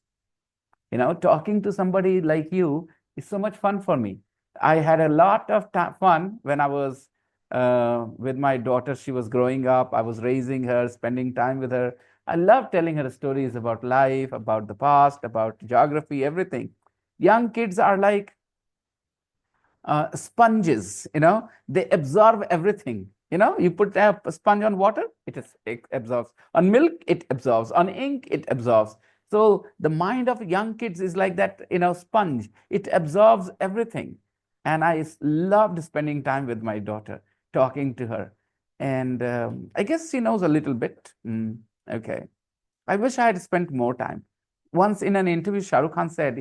Talking to somebody like you is so much fun for me. I had a lot of fun when I was with my daughter. She was growing up. I was raising her, spending time with her. I love telling her stories about life, about the past, about geography, everything. Young kids are like sponges, they absorb everything. You put a sponge on water, it absorbs. On milk, it absorbs. On ink, it absorbs. So the mind of young kids is like that, sponge. It absorbs everything. And I loved spending time with my daughter, talking to her. And I guess she knows a little bit. Okay. I wish I had spent more time. Once in an interview, Shah Rukh Khan said,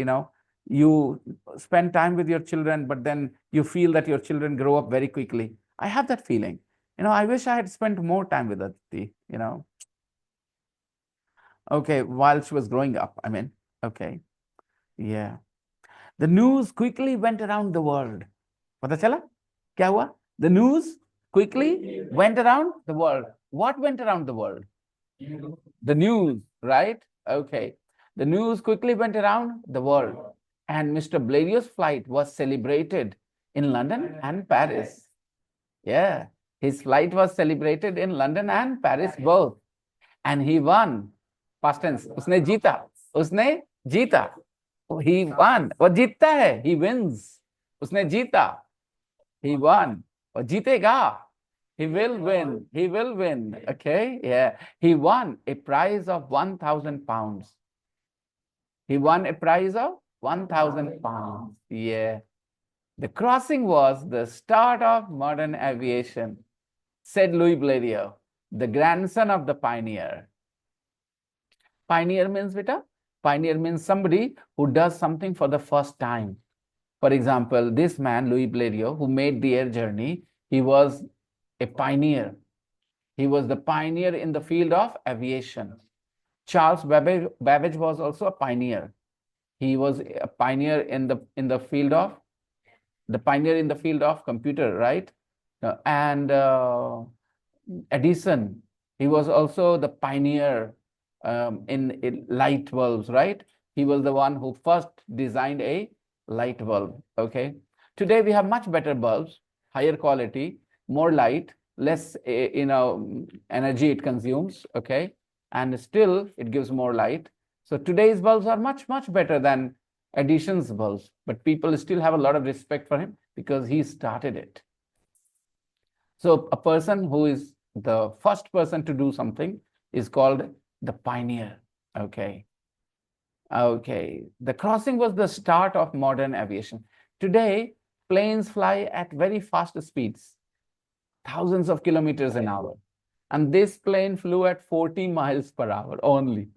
you spend time with your children, but then you feel that your children grow up very quickly. I have that feeling. I wish I had spent more time with Aditi. Okay, while she was growing up, I mean, okay, yeah. The news quickly went around the world. पता चला? क्या हुआ? The news quickly went around the world. What went around the world? The news, right? Okay. The news quickly went around the world, and Mr. Blario's flight was celebrated in London and Paris. Yeah, his flight was celebrated in London and Paris both, and he won. Past tense. उसने जीता. उसने जीता. He won. वो जीतता है. He wins. उसने जीता. He won. वो जीतेगा. He will win. He will win. Okay. Yeah. He won a prize of 1,000 pounds. He won a prize of 1,000 pounds. Yeah. The crossing was the start of modern aviation, said Louis Blériot, the grandson of the pioneer. Pioneer means, beta? Pioneer means somebody who does something for the first time. For example, this man, Louis Blériot, who made the air journey, he was a pioneer. He was the pioneer in the field of aviation. Charles Babbage was also a pioneer. He was a pioneer in the field of computer, right? And Edison, he was also the pioneer in light bulbs, right? He was the one who first designed a light bulb. Okay. Today we have much better bulbs, higher quality, more light, less energy it consumes. Okay, and still it gives more light. So today's bulbs are much better than Edison's bulbs, but people still have a lot of respect for him because he started it. So a person who is the first person to do something is called the pioneer. Okay. Okay. The crossing was the start of modern aviation. Today, planes fly at very fast speeds, thousands of kilometers an hour. And this plane flew at 40 miles per hour only.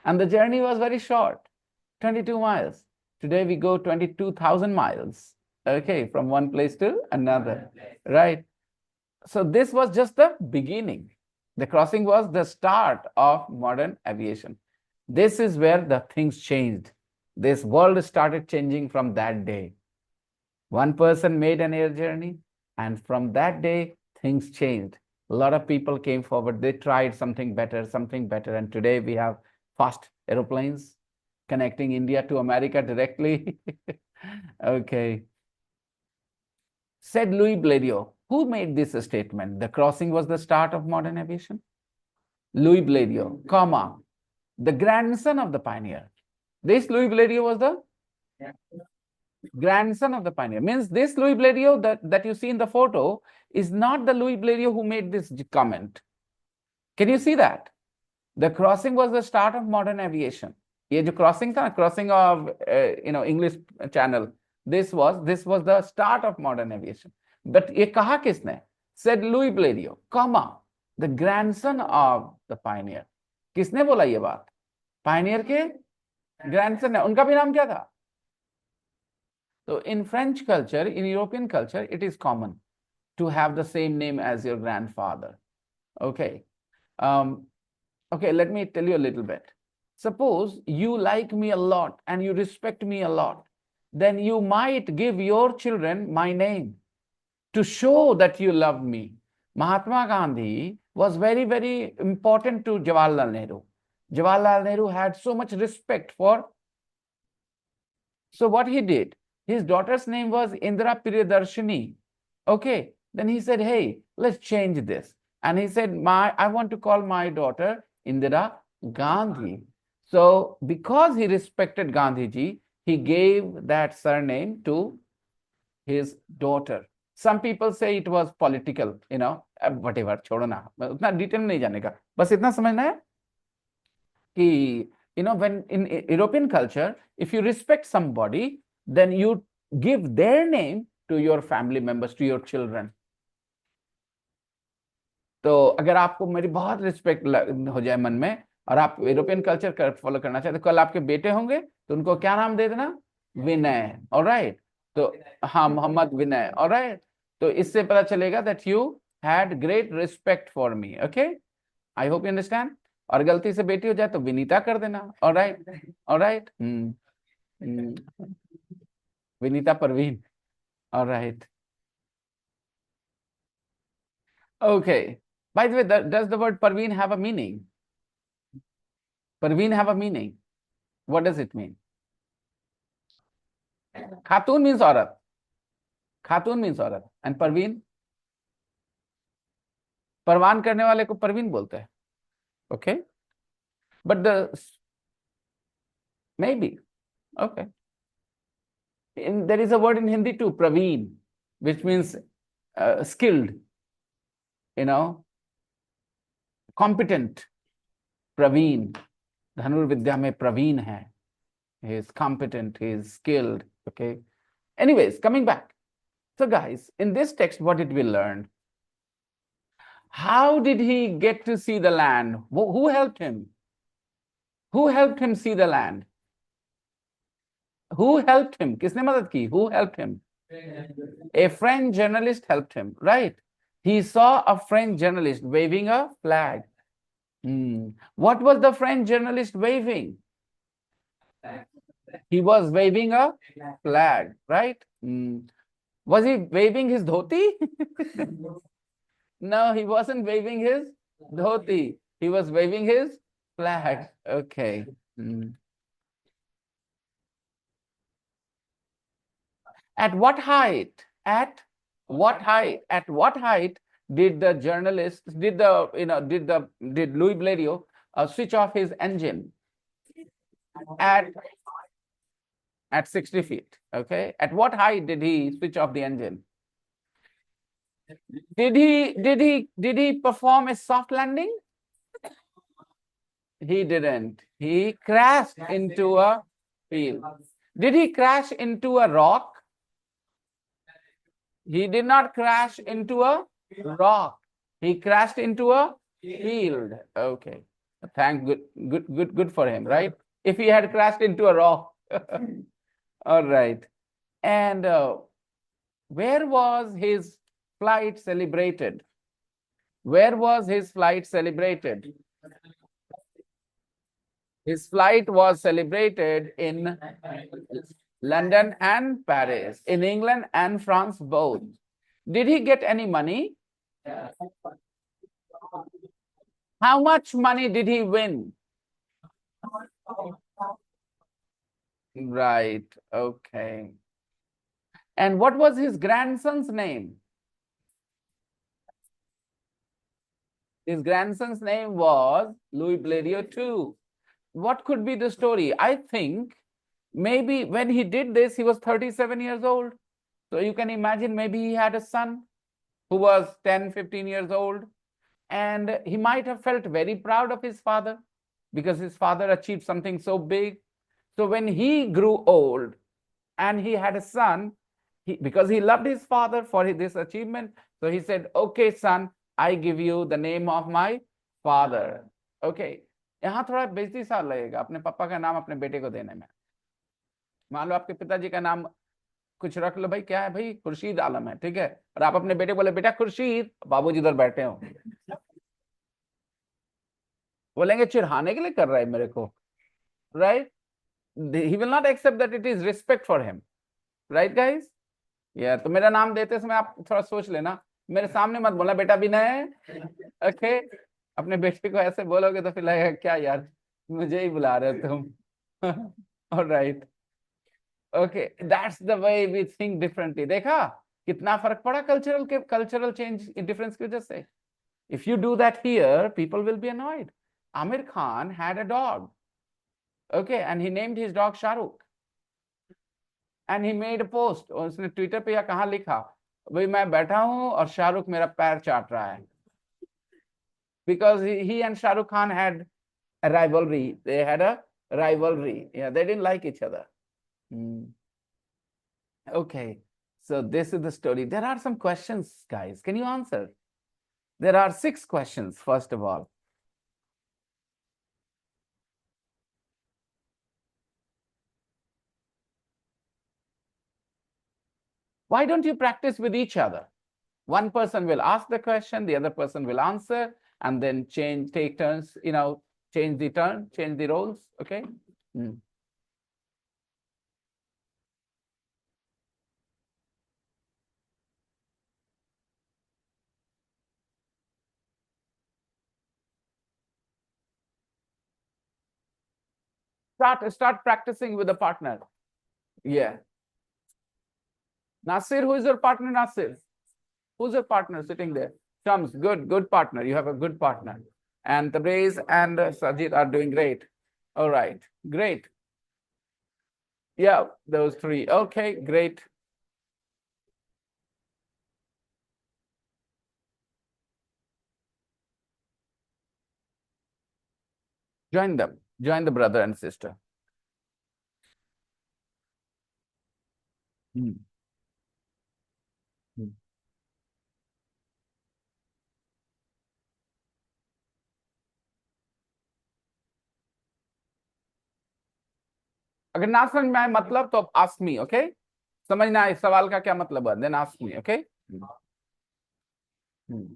And the journey was very short, 22 miles. Today we go 22,000 miles, okay, from one place to another, right? So this was just the beginning. The crossing was the start of modern aviation. This is where the things changed. This world started changing from that day. One person made an air journey, and from that day, things changed. A lot of people came forward. They tried something better, and today we have fast aeroplanes connecting India to America directly. Okay. Said Louis Blériot. Who made this statement? The crossing was the start of modern aviation. Louis Blériot, comma, the grandson of the pioneer. This Louis Blériot was the grandson of the pioneer. Means this Louis Blériot that you see in the photo is not the Louis Blériot who made this comment. Can you see that? The crossing was the start of modern aviation. ये जो crossing था, crossing of English channel, this was the start of modern aviation. But ये कहा किसने? Said Louis Blériot, comma, the grandson of the pioneer. किसने बोला ये बात? Pioneer के grandson है. उनका भी नाम क्या था? So in French culture, in European culture, it is common to have the same name as your grandfather. Okay. Okay, let me tell you a little bit. Suppose you like me a lot and you respect me a lot, then you might give your children my name to show that you love me. Mahatma Gandhi was very, very important to Jawaharlal Nehru. Jawaharlal Nehru had so much respect for. So what he did, his daughter's name was Indira Priyadarshini. Okay, then he said, hey, let's change this. And he said, I want to call my daughter Indira Gandhi. So because he respected Gandhiji, he gave that surname to his daughter. Some people say it was political, whatever, छोड़ो ना, उतना detail में नहीं जाने का, बस इतना समझना है कि when in European culture, if you respect somebody, then you give their name to your family members, to your children. तो अगर आपको मेरी बहुत रिस्पेक्ट हो जाए मन में और आप यूरोपियन कल्चर फॉलो करना चाहते, कल आपके बेटे होंगे तो उनको क्या नाम दे देना, विनय, ऑलराइट। तो हाँ, मोहम्मद विनय, ऑलराइट। तो इससे पता चलेगा that you had great respect for me. Okay, I hope you understand. और गलती से बेटी हो जाए तो विनीता कर देना, alright, alright. Vinita Parveen, alright. Okay. By the way, does the word Parveen have a meaning? Parveen have a meaning. What does it mean? Khatun means औरत. Khatun means औरत. And Parveen? परवान करने वाले को परवीन बोलते हैं. Okay. But maybe. Okay. There is a word in Hindi too, Praveen, which means skilled, competent. Praveen. धनुर्विद्या में प्रवीण है. He is competent, he is skilled. Okay. Anyways, coming back. So guys, in this text, what did we learn? How did he get to see the land? Who helped him? Who helped him see the land? Who helped him? किसने मदद की? Who helped him? A French journalist helped him, right? He saw a French journalist waving a flag. What was the French journalist waving? He was waving a flag, right? Was he waving his dhoti? No, he wasn't waving his dhoti. He was waving his flag. Okay. At what height? At what height? At what height did the journalist, did Louis Blériot switch off his engine? At 60 feet. Okay. At what height did he switch off the engine? Did he perform a soft landing? He didn't. He crashed into a field. Did he crash into a rock? He did not crash into a rock. He crashed into a field. Okay. Good for him, right? If he had crashed into a rock. All right. And where was his flight celebrated? Where was his flight celebrated? His flight was celebrated in London and Paris, in England and France both. Did he get any money? How much money did he win? Right, okay. And what was his grandson's name? His grandson's name was Louis Blériot too. What could be the story? I think maybe when he did this, he was 37 years old. So you can imagine maybe he had a son who was 10, 15 years old. And he might have felt very proud of his father because his father achieved something so big. So when he grew old and he had a son, because he loved his father for this achievement, so he said, okay, son, I give you the name of my father. Okay. यहाँ थोड़ा बेइज्जती सा लगेगा अपने पापा का नाम अपने बेटे को देने में. मान लो आपके पिताजी का नाम कुछ रख लो, भाई क्या है भाई, खुर्शीद आलम है, ठीक है, और आप अपने बेटे बोले बेटा खुर्शीद, बाबूजी इधर बैठे हो. बोलेंगे चिढ़ाने के लिए कर रहा है मेरे को, right? He will not accept that it is respect for him, right guys? Yeah, तो मेरा नाम देते समय आप थोड़ा सोच लेना, मेरे सामने मत बोलना बेटा विनय, ओके? अपने बेटे को ऐसे बोलोगे तो फिर लगेगा क्या यार, मुझे ही बुला रहे हो तुम। Alright, okay, that's the way we think differently. देखा कितना फर्क पड़ा कल्चरल चेंज डिफरेंस की वजह से। If you do that here, people will be annoyed. Aamir Khan had a dog, okay, and he named his dog Shahrukh, and he made a post, और उसने Twitter पे या कहाँ लिखा, भाई मैं बैठा हूं और शाहरुख मेरा पैर चाट रहा है, because he and Shahrukh Khan had a rivalry. They had a rivalry. Yeah, they didn't like each other. Hmm. Okay, so this is the story. There are some questions, guys. Can you answer? There are 6 questions, first of all. Why don't you practice with each other? One person will ask the question, the other person will answer, and then take turns, change the roles, okay? Hmm. Start practicing with a partner. Yeah. Nasir, who is your partner, Nasir? Who's your partner sitting there? Shams, good partner. You have a good partner. And Tabriz and Sajid are doing great. All right, great. Yeah, those 3. Okay, great. Join them. Join the brother and sister. Hmm. Hmm. अगर ना समझ में आए मतलब तो ask me, okay? समझना है इस सवाल का क्या मतलब है, then ask me, okay? Hmm.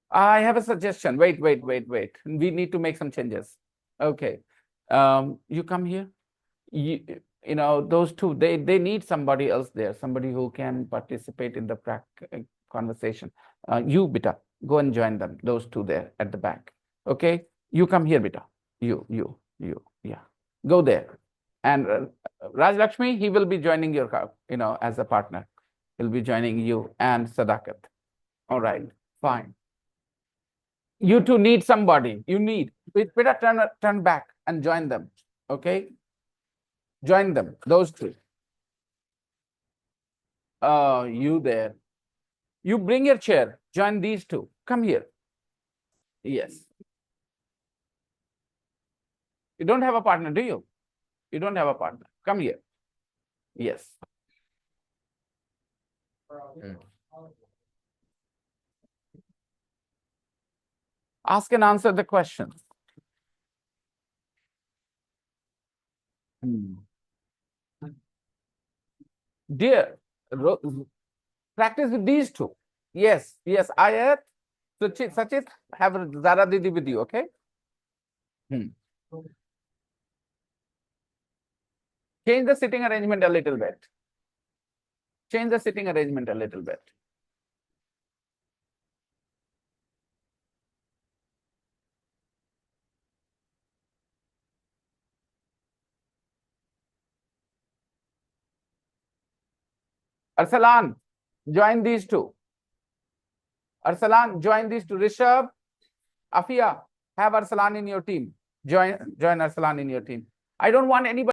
I have a suggestion. Wait. We need to make some changes. Okay. You come here. You, those 2, they need somebody else there, somebody who can participate in the conversation. You, beta, go and join them, those 2 there at the back. Okay. You come here, beta. You. Yeah. Go there. And Raj Lakshmi, he will be joining your, as a partner. He'll be joining you and Sadakat. All right. Fine. You 2 need somebody. You need. Beta, turn back and join them. Okay. Join them, those 2. You there. You bring your chair. Join these 2. Come here. Yes. You don't have a partner, do you? You don't have a partner. Come here. Yes. Hmm. Ask and answer the question. Hmm. Dear, practice with these 2. Yes. Ayat, Sachit, have Zara Didi with you, okay? Hmm. Change the sitting arrangement a little bit. Change the sitting arrangement a little bit. Arsalan, join these 2. Arsalan, join these 2. Rishabh, Afia, have Arsalan in your team. Join Arsalan in your team. I don't want anybody